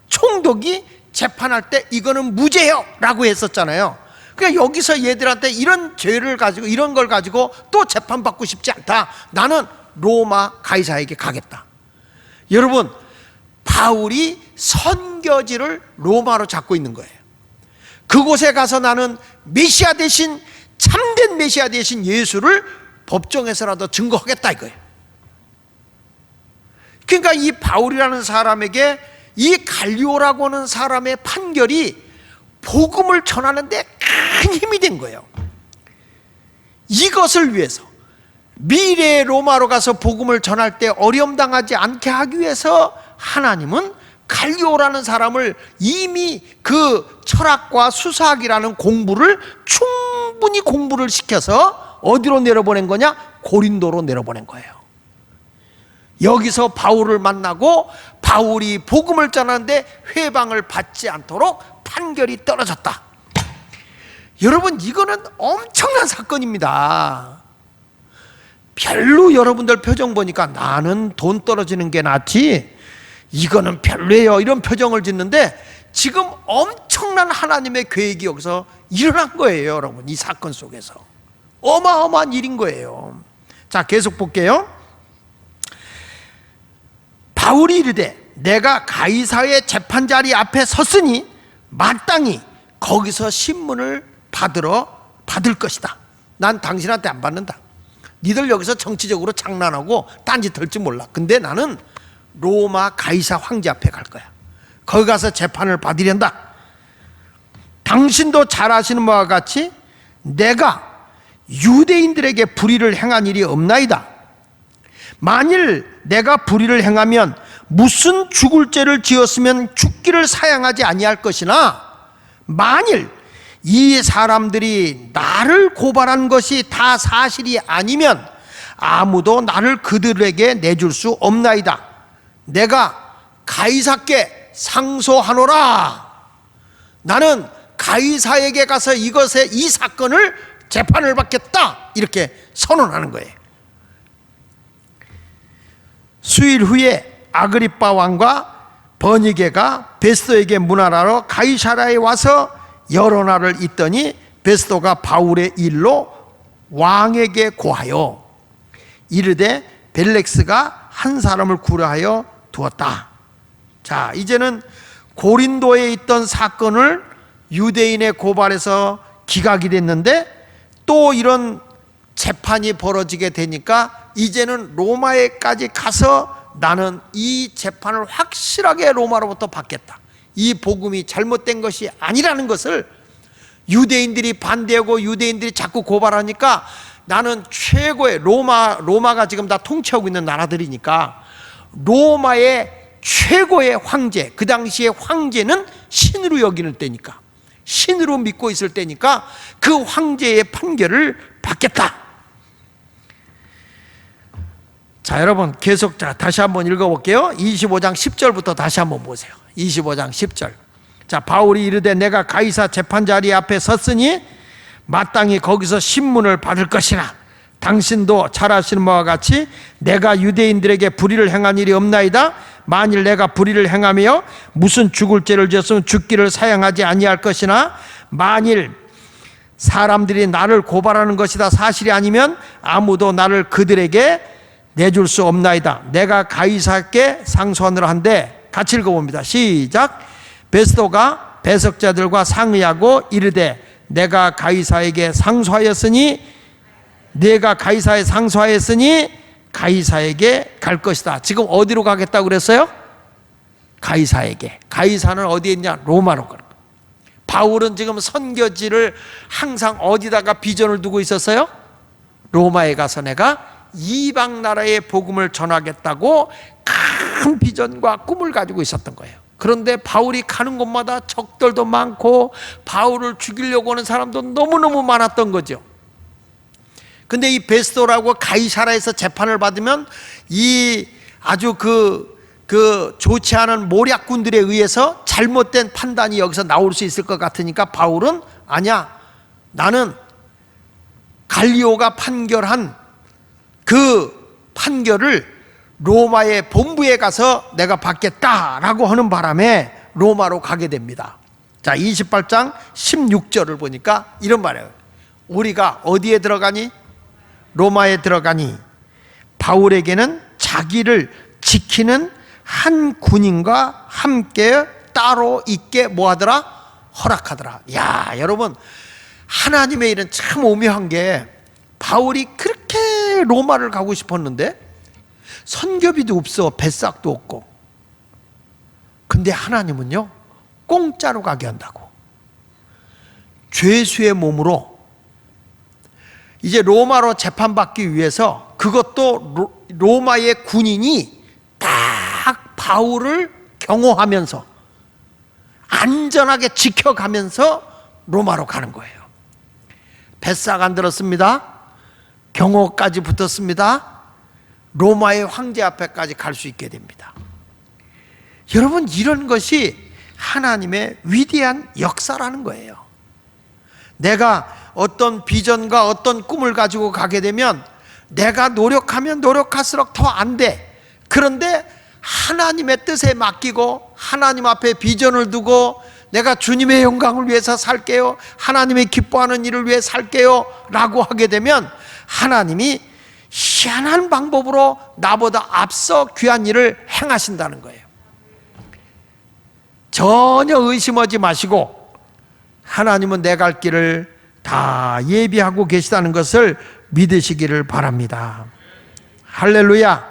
총독이 재판할 때 이거는 무죄요 라고 했었잖아요. 그러니까 여기서 얘들한테 이런 죄를 가지고 이런 걸 가지고 또 재판받고 싶지 않다. 나는 로마 가이사에게 가겠다. 여러분, 바울이 선교지를 로마로 잡고 있는 거예요. 그곳에 가서 나는 메시아 대신, 참된 메시아 대신 예수를 법정에서라도 증거하겠다 이거예요. 그러니까 이 바울이라는 사람에게 이 갈리오라고 하는 사람의 판결이 복음을 전하는데 큰 힘이 된 거예요. 이것을 위해서 미래의 로마로 가서 복음을 전할 때 어려움 당하지 않게 하기 위해서 하나님은 갈리오라는 사람을 이미 그 철학과 수사학이라는 공부를 충분히 공부를 시켜서 어디로 내려보낸 거냐? 고린도로 내려보낸 거예요. 여기서 바울을 만나고 바울이 복음을 전하는데 회방을 받지 않도록 판결이 떨어졌다. 여러분, 이거는 엄청난 사건입니다. 별로 여러분들 표정 보니까 나는 돈 떨어지는 게 낫지 이거는 별로예요 이런 표정을 짓는데 지금 엄청난 하나님의 계획이 여기서 일어난 거예요. 여러분, 이 사건 속에서 어마어마한 일인 거예요. 자, 계속 볼게요. 바울이 이르되 내가 가이사의 재판자리 앞에 섰으니 마땅히 거기서 신문을 받을 것이다. 난 당신한테 안 받는다. 니들 여기서 정치적으로 장난하고 딴짓 할지 몰라. 근데 나는 로마 가이사 황제 앞에 갈 거야. 거기 가서 재판을 받으련다. 당신도 잘 아시는 바와 같이 내가 유대인들에게 불의를 행한 일이 없나이다. 만일 내가 불의를 행하면 무슨 죽을 죄를 지었으면 죽기를 사양하지 아니할 것이나 만일 이 사람들이 나를 고발한 것이 다 사실이 아니면 아무도 나를 그들에게 내줄 수 없나이다. 내가 가이사께 상소하노라. 나는 가이사에게 가서 이 사건을 재판을 받겠다. 이렇게 선언하는 거예요. 수일 후에 아그리빠 왕과 버니게가 베스도에게 문하라로 가이사랴에 와서 여러 날을 있더니 베스도가 바울의 일로 왕에게 고하여 이르되 벨렉스가 한 사람을 구려하여 두었다. 자, 이제는 고린도에 있던 사건을 유대인의 고발에서 기각이 됐는데 또 이런 재판이 벌어지게 되니까 이제는 로마에까지 가서 나는 이 재판을 확실하게 로마로부터 받겠다. 이 복음이 잘못된 것이 아니라는 것을 유대인들이 반대하고 유대인들이 자꾸 고발하니까 나는 최고의 로마가 지금 다 통치하고 있는 나라들이니까 로마의 최고의 황제, 그 당시의 황제는 신으로 여기는 때니까, 신으로 믿고 있을 때니까 그 황제의 판결을 받겠다. 자, 여러분 계속 다시 한번 읽어볼게요. 25장 10절부터 다시 한번 보세요. 25장 10절. 자, 바울이 이르되 내가 가이사 재판자리 앞에 섰으니 마땅히 거기서 신문을 받을 것이나 당신도 잘 아시는 바와 같이 내가 유대인들에게 불의를 행한 일이 없나이다. 만일 내가 불의를 행하며 무슨 죽을 죄를 지었으면 죽기를 사양하지 아니할 것이나 만일 사람들이 나를 고발하는 것이다 사실이 아니면 아무도 나를 그들에게 내줄 수 없나이다. 내가 가이사께 상소하느라 한데, 같이 읽어봅니다. 시작. 베스도가 배석자들과 상의하고 이르되 내가 가이사에게 상소하였으니 내가 가이사에 상소하였으니 가이사에게 갈 것이다. 지금 어디로 가겠다고 그랬어요? 가이사에게. 가이사는 어디에 있냐? 로마로 가는 거예요. 바울은 지금 선교지를 항상 어디다가 비전을 두고 있었어요? 로마에 가서 내가 이방 나라의 복음을 전하겠다고 큰 비전과 꿈을 가지고 있었던 거예요. 그런데 바울이 가는 곳마다 적들도 많고 바울을 죽이려고 하는 사람도 너무너무 많았던 거죠. 근데 이 베스도라고 가이사라에서 재판을 받으면 이 아주 좋지 않은 모략군들에 의해서 잘못된 판단이 여기서 나올 수 있을 것 같으니까 바울은 아니야, 나는 갈리오가 판결한 그 판결을 로마의 본부에 가서 내가 받겠다라고 하는 바람에 로마로 가게 됩니다. 자, 28장 16절을 보니까 이런 말이에요. 우리가 어디에 들어가니? 로마에 들어가니 바울에게는 자기를 지키는 한 군인과 함께 따로 있게 뭐하더라? 허락하더라. 야, 여러분, 하나님의 일은 참 오묘한 게 바울이 그렇게 로마를 가고 싶었는데 선교비도 없어, 뱃삭도 없고, 근데 하나님은요 공짜로 가게 한다고. 죄수의 몸으로 이제 로마로 재판받기 위해서 그것도 로마의 군인이 딱 바울을 경호하면서 안전하게 지켜가면서 로마로 가는 거예요. 뱃삭 안 들었습니다. 경호까지 붙었습니다. 로마의 황제 앞에까지 갈 수 있게 됩니다. 여러분, 이런 것이 하나님의 위대한 역사라는 거예요. 내가 어떤 비전과 어떤 꿈을 가지고 가게 되면 내가 노력하면 노력할수록 더 안 돼. 그런데 하나님의 뜻에 맡기고 하나님 앞에 비전을 두고 내가 주님의 영광을 위해서 살게요, 하나님이 기뻐하는 일을 위해 살게요 라고 하게 되면 하나님이 희한한 방법으로 나보다 앞서 귀한 일을 행하신다는 거예요. 전혀 의심하지 마시고 하나님은 내 갈 길을 다 예비하고 계시다는 것을 믿으시기를 바랍니다. 할렐루야.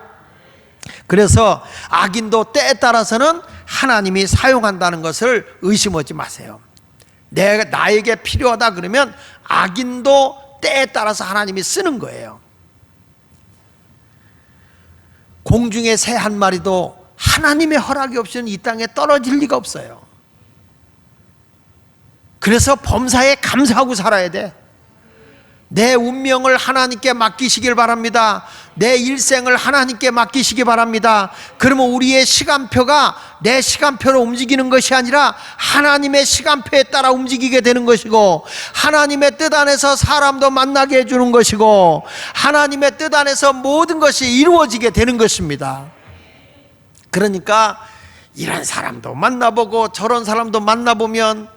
그래서 악인도 때에 따라서는 하나님이 사용한다는 것을 의심하지 마세요. 나에게 필요하다 그러면 악인도 때에 따라서 하나님이 쓰는 거예요. 공중의 새 한 마리도 하나님의 허락이 없이는 이 땅에 떨어질 리가 없어요. 그래서 범사에 감사하고 살아야 돼. 내 운명을 하나님께 맡기시길 바랍니다. 내 일생을 하나님께 맡기시기 바랍니다. 그러면 우리의 시간표가 내 시간표로 움직이는 것이 아니라 하나님의 시간표에 따라 움직이게 되는 것이고, 하나님의 뜻 안에서 사람도 만나게 해주는 것이고, 하나님의 뜻 안에서 모든 것이 이루어지게 되는 것입니다. 그러니까 이런 사람도 만나보고 저런 사람도 만나보면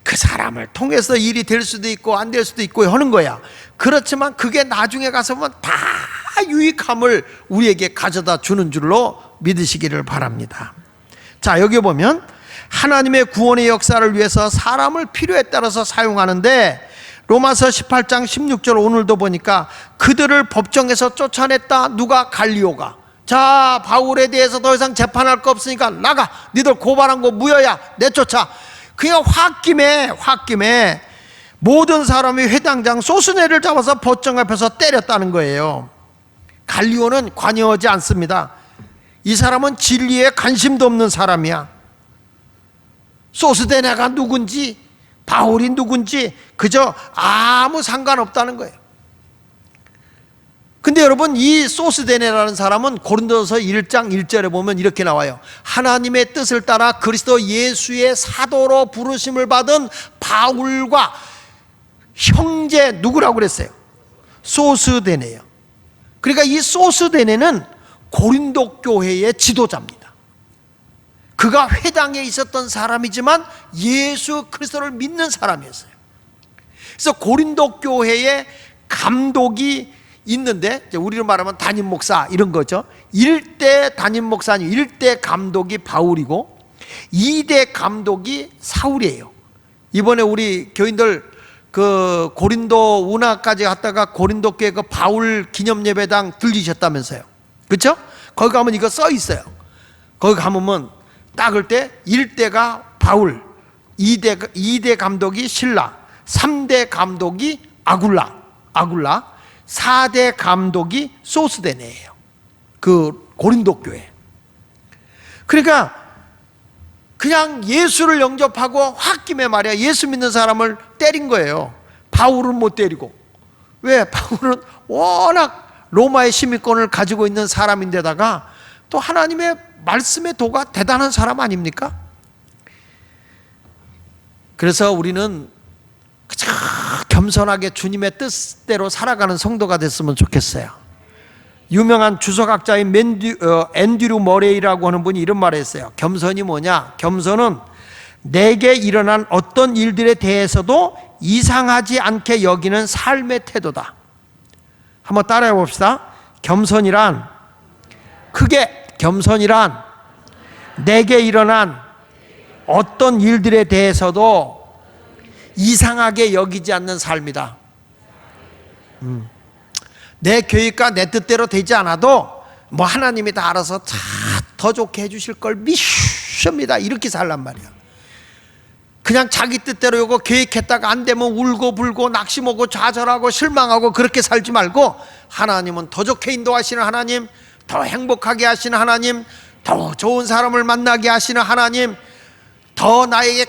그 사람을 통해서 일이 될 수도 있고 안 될 수도 있고 하는 거야. 그렇지만 그게 나중에 가서 보면 다 유익함을 우리에게 가져다 주는 줄로 믿으시기를 바랍니다. 자, 여기 보면 하나님의 구원의 역사를 위해서 사람을 필요에 따라서 사용하는데, 로마서 18장 16절 오늘도 보니까 그들을 법정에서 쫓아냈다. 누가? 갈리오가. 자, 바울에 대해서 더 이상 재판할 거 없으니까 나가, 니들 고발한 거 무효야, 내쫓아. 그냥 홧김에 모든 사람이 회당장 소스네를 잡아서 법정 앞에서 때렸다는 거예요. 갈리오는 관여하지 않습니다. 이 사람은 진리에 관심도 없는 사람이야. 소스데네가 누군지, 바울이 누군지 그저 아무 상관없다는 거예요. 근데 여러분, 이 소스데네라는 사람은 고린도서 1장 1절에 보면 이렇게 나와요. 하나님의 뜻을 따라 그리스도 예수의 사도로 부르심을 받은 바울과 형제 누구라고 그랬어요? 소스데네요. 그러니까 이 소스데네는 고린도 교회의 지도자입니다. 그가 회당에 있었던 사람이지만 예수 그리스도를 믿는 사람이었어요. 그래서 고린도 교회의 감독이 있는데, 우리로 말하면 담임 목사 이런 거죠. 1대 담임 목사님, 1대 감독이 바울이고 2대 감독이 사울이에요. 이번에 우리 교인들 그 고린도 운하까지 갔다가 고린도 교회 그 바울 기념 예배당 들리셨다면서요. 그렇죠? 거기 가면 이거 써 있어요. 거기 가면 딱을 때 1대가 바울, 2대 감독이 실라, 3대 감독이 아굴라, 4대 감독이 소스데네예요. 그 고린도 교회. 그러니까 그냥 예수를 영접하고 홧김에 말이야 예수 믿는 사람을 때린 거예요. 바울은 못 때리고. 왜? 바울은 워낙 로마의 시민권을 가지고 있는 사람인데다가 또 하나님의 말씀의 도가 대단한 사람 아닙니까? 그래서 우리는 그저 겸손하게 주님의 뜻대로 살아가는 성도가 됐으면 좋겠어요. 유명한 주석학자인 앤드류 머레이라고 하는 분이 이런 말을 했어요. 겸손이 뭐냐? 겸손은 내게 일어난 어떤 일들에 대해서도 이상하지 않게 여기는 삶의 태도다. 한번 따라해 봅시다. 겸손이란 내게 일어난 어떤 일들에 대해서도 이상하게 여기지 않는 삶이다. 내 계획과 내 뜻대로 되지 않아도 뭐 하나님이 다 알아서 더 좋게 해주실 걸 믿습니다. 이렇게 살란 말이야. 그냥 자기 뜻대로 이거 계획했다가 안 되면 울고 불고 낙심하고 좌절하고 실망하고 그렇게 살지 말고, 하나님은 더 좋게 인도하시는 하나님, 더 행복하게 하시는 하나님, 더 좋은 사람을 만나게 하시는 하나님, 더 나에게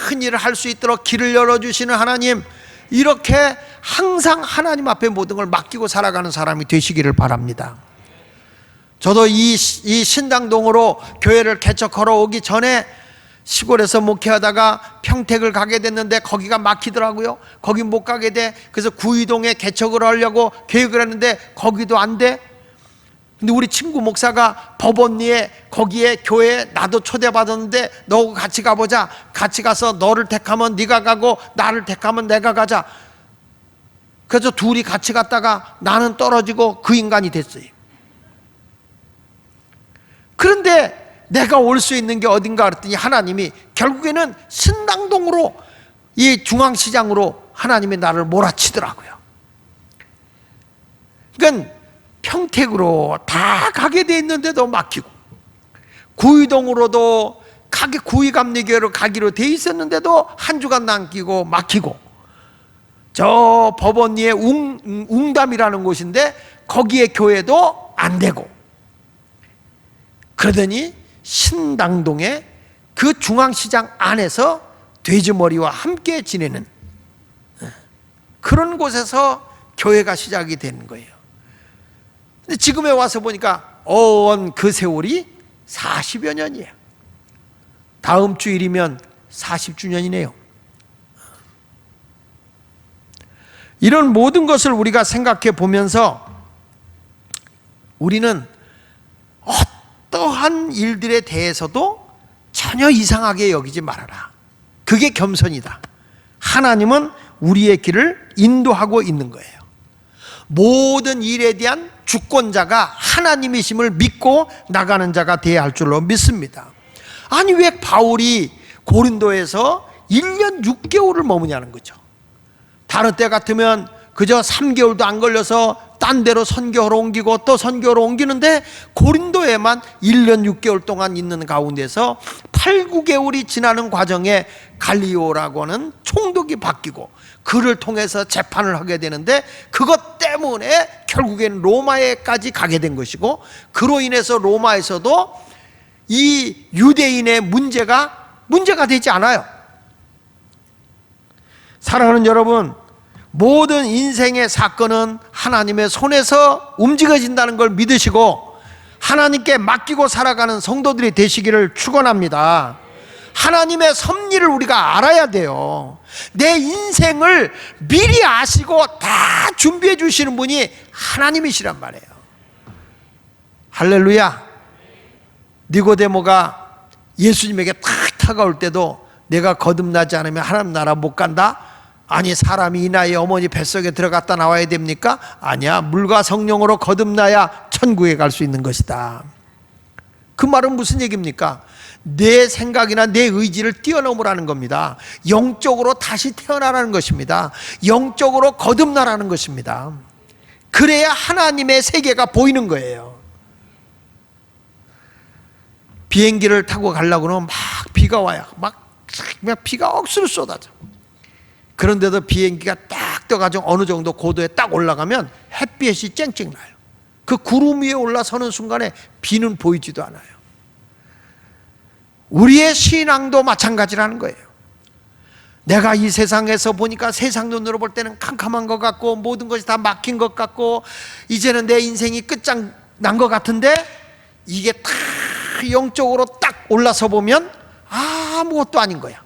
큰 일을 할 수 있도록 길을 열어주시는 하나님, 이렇게 항상 하나님 앞에 모든 걸 맡기고 살아가는 사람이 되시기를 바랍니다. 저도 이 신당동으로 교회를 개척하러 오기 전에 시골에서 목회하다가 평택을 가게 됐는데 거기가 막히더라고요. 거기 못 가게 돼. 그래서 구이동에 개척을 하려고 계획을 했는데 거기도 안 돼. 근데 우리 친구 목사가 법원리에 거기에 교회에 나도 초대받았는데 너 같이 가보자. 같이 가서 너를 택하면 네가 가고 나를 택하면 내가 가자. 그래서 둘이 같이 갔다가 나는 떨어지고 그 인간이 됐어요. 그런데 내가 올 수 있는 게 어딘가 그랬더니 하나님이 결국에는 신당동으로, 이 중앙시장으로 하나님이 나를 몰아치더라고요. 그러니까 평택으로 다 가게 돼 있는데도 막히고, 구이동으로도 구이감리교회로 가기로 돼 있었는데도 한 주간 남기고 막히고, 저 법원리에 웅담이라는 곳인데 거기에 교회도 안 되고, 그러더니 신당동에 그 중앙시장 안에서 돼지머리와 함께 지내는 그런 곳에서 교회가 시작이 되는 거예요. 근데 지금에 와서 보니까 그 세월이 40여 년이에요. 다음 주일이면 40주년이네요. 이런 모든 것을 우리가 생각해 보면서 우리는 어떠한 일들에 대해서도 전혀 이상하게 여기지 말아라. 그게 겸손이다. 하나님은 우리의 길을 인도하고 있는 거예요. 모든 일에 대한 주권자가 하나님이심을 믿고 나가는 자가 되어야 할 줄로 믿습니다. 아니 왜 바울이 고린도에서 1년 6개월을 머무냐는 거죠. 다른 때 같으면 그저 3개월도 안 걸려서 딴 데로 선교하러 옮기고 또 선교하러 옮기는데 고린도에만 1년 6개월 동안 있는 가운데서 8, 9개월이 지나는 과정에 갈리오라고 하는 총독이 바뀌고 그를 통해서 재판을 하게 되는데 그것 때문에 결국엔 로마에까지 가게 된 것이고 그로 인해서 로마에서도 이 유대인의 문제가 되지 않아요. 사랑하는 여러분, 모든 인생의 사건은 하나님의 손에서 움직여진다는 걸 믿으시고 하나님께 맡기고 살아가는 성도들이 되시기를 축원합니다. 하나님의 섭리를 우리가 알아야 돼요. 내 인생을 미리 아시고 다 준비해 주시는 분이 하나님이시란 말이에요. 할렐루야. 니고데모가 예수님에게 탁 다가올 때도 내가 거듭나지 않으면 하나님 나라 못 간다? 아니 사람이 이 나이에 어머니 뱃속에 들어갔다 나와야 됩니까? 아니야, 물과 성령으로 거듭나야 천국에 갈 수 있는 것이다. 그 말은 무슨 얘기입니까? 내 생각이나 내 의지를 뛰어넘으라는 겁니다. 영적으로 다시 태어나라는 것입니다. 영적으로 거듭나라는 것입니다. 그래야 하나님의 세계가 보이는 거예요. 비행기를 타고 가려고 하면 막 비가 와요. 막 비가 억수로 쏟아져. 그런데도 비행기가 딱 떠가지고 어느 정도 고도에 딱 올라가면 햇빛이 쨍쨍 나요. 그 구름 위에 올라서는 순간에 비는 보이지도 않아요. 우리의 신앙도 마찬가지라는 거예요. 내가 이 세상에서 보니까 세상 눈으로 볼 때는 캄캄한 것 같고 모든 것이 다 막힌 것 같고 이제는 내 인생이 끝장 난 것 같은데 이게 딱 영적으로 딱 올라서 보면 아무것도 아닌 거야.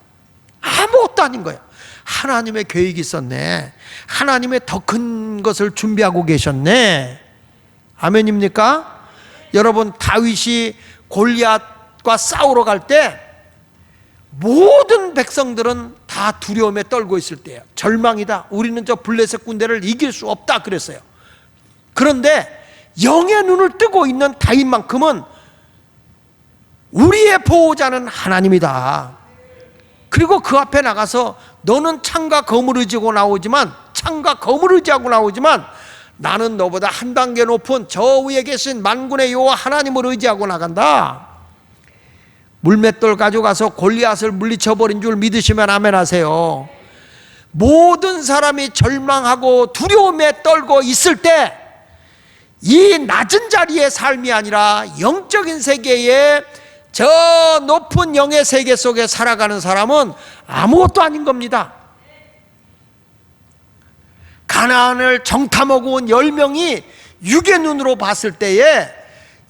아무것도 아닌 거야. 하나님의 계획이 있었네. 하나님의 더 큰 것을 준비하고 계셨네. 아멘입니까? 여러분, 다윗이 골리앗과 싸우러 갈 때 모든 백성들은 다 두려움에 떨고 있을 때예요. 절망이다. 우리는 저 블레셋 군대를 이길 수 없다 그랬어요. 그런데 영의 눈을 뜨고 있는 다윗만큼은 우리의 보호자는 하나님이다. 그리고 그 앞에 나가서 너는 창과 검을 의지하고 나오지만 나는 너보다 한 단계 높은 저 위에 계신 만군의 여호와 하나님을 의지하고 나간다. 물맷돌 가져가서 골리앗을 물리쳐버린 줄 믿으시면 아멘 하세요. 모든 사람이 절망하고 두려움에 떨고 있을 때 이 낮은 자리의 삶이 아니라 영적인 세계에 저 높은 영의 세계 속에 살아가는 사람은 아무것도 아닌 겁니다. 가나안을 정탐하고 온 10명이 육의 눈으로 봤을 때에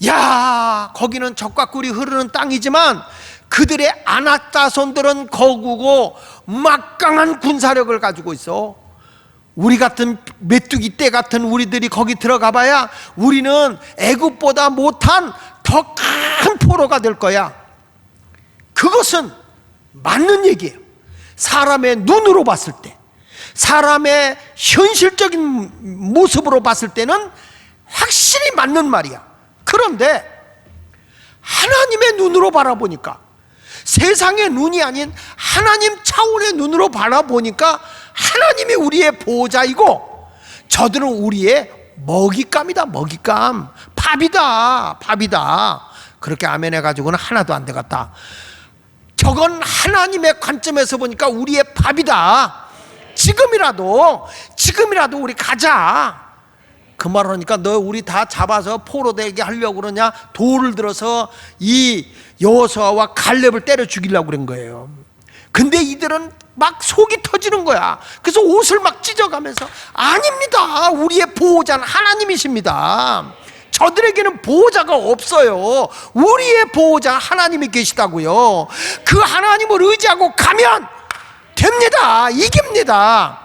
야, 거기는 적과 꿀이 흐르는 땅이지만 그들의 아낙자손들은 거구고 막강한 군사력을 가지고 있어. 우리 같은 메뚜기 떼 같은 우리들이 거기 들어가 봐야 우리는 애굽보다 못한 더 큰 포로가 될 거야. 그것은 맞는 얘기예요. 사람의 눈으로 봤을 때, 사람의 현실적인 모습으로 봤을 때는 확실히 맞는 말이야. 그런데 하나님의 눈으로 바라보니까, 세상의 눈이 아닌 하나님 차원의 눈으로 바라보니까 하나님이 우리의 보호자이고 저들은 우리의 먹잇감이다. 먹잇감, 밥이다. 그렇게 아멘 해가지고는 하나도 안 되겠다. 저건 하나님의 관점에서 보니까 우리의 밥이다. 지금이라도 우리 가자. 그 말 하니까 너 우리 다 잡아서 포로 되게 하려고 그러냐? 돌을 들어서 이 여호수아와 갈렙을 때려 죽이려고 그런 거예요. 근데 이들은 막 속이 터지는 거야. 그래서 옷을 막 찢어가면서 아닙니다. 우리의 보호자는 하나님이십니다. 저들에게는 보호자가 없어요. 우리의 보호자 하나님이 계시다고요. 그 하나님을 의지하고 가면 됩니다. 이깁니다.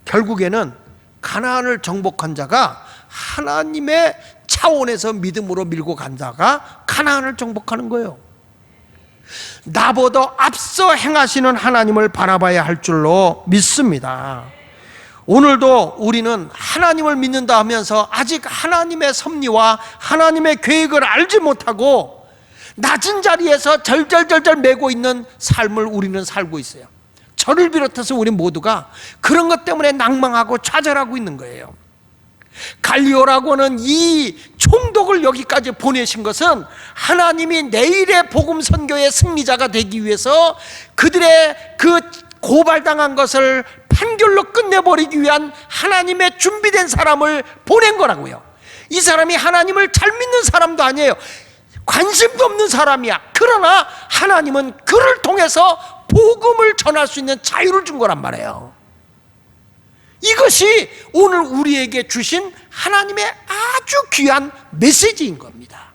결국에는 가나안을 정복한 자가 하나님의 차원에서 믿음으로 밀고 간 자가 가나안을 정복하는 거예요. 나보다 앞서 행하시는 하나님을 바라봐야 할 줄로 믿습니다. 오늘도 우리는 하나님을 믿는다 하면서 아직 하나님의 섭리와 하나님의 계획을 알지 못하고 낮은 자리에서 절절절절 매고 있는 삶을 우리는 살고 있어요. 저를 비롯해서 우리 모두가 그런 것 때문에 낭망하고 좌절하고 있는 거예요. 갈리오라고는 이 총독을 여기까지 보내신 것은 하나님이 내일의 복음 선교의 승리자가 되기 위해서 그들의 그 고발당한 것을 판결로 끝내버리기 위한 하나님의 준비된 사람을 보낸 거라고요. 이 사람이 하나님을 잘 믿는 사람도 아니에요. 관심도 없는 사람이야. 그러나 하나님은 그를 통해서 복음을 전할 수 있는 자유를 준 거란 말이에요. 이것이 오늘 우리에게 주신 하나님의 아주 귀한 메시지인 겁니다.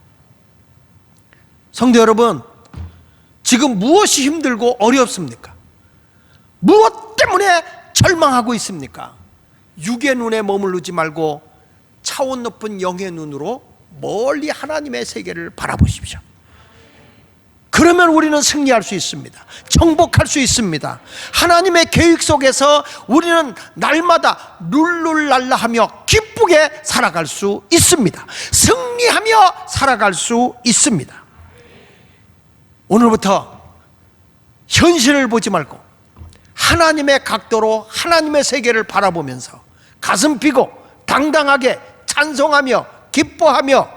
성도 여러분, 지금 무엇이 힘들고 어렵습니까? 무엇 때문에 절망하고 있습니까? 육의 눈에 머무르지 말고 차원 높은 영의 눈으로 멀리 하나님의 세계를 바라보십시오. 그러면 우리는 승리할 수 있습니다. 정복할 수 있습니다. 하나님의 계획 속에서 우리는 날마다 룰룰랄라하며 기쁘게 살아갈 수 있습니다. 승리하며 살아갈 수 있습니다. 오늘부터 현실을 보지 말고 하나님의 각도로 하나님의 세계를 바라보면서 가슴 피고 당당하게 찬송하며 기뻐하며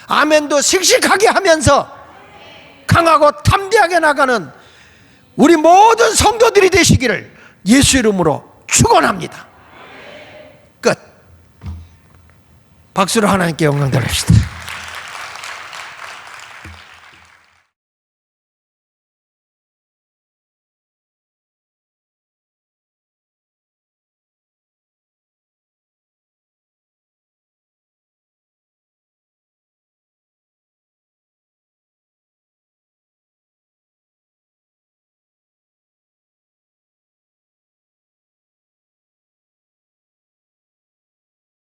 아멘도 씩씩하게 하면서 강하고 담대하게 나가는 우리 모든 성도들이 되시기를 예수 이름으로 축원합니다. 끝. 박수로 하나님께 영광 돌립시다.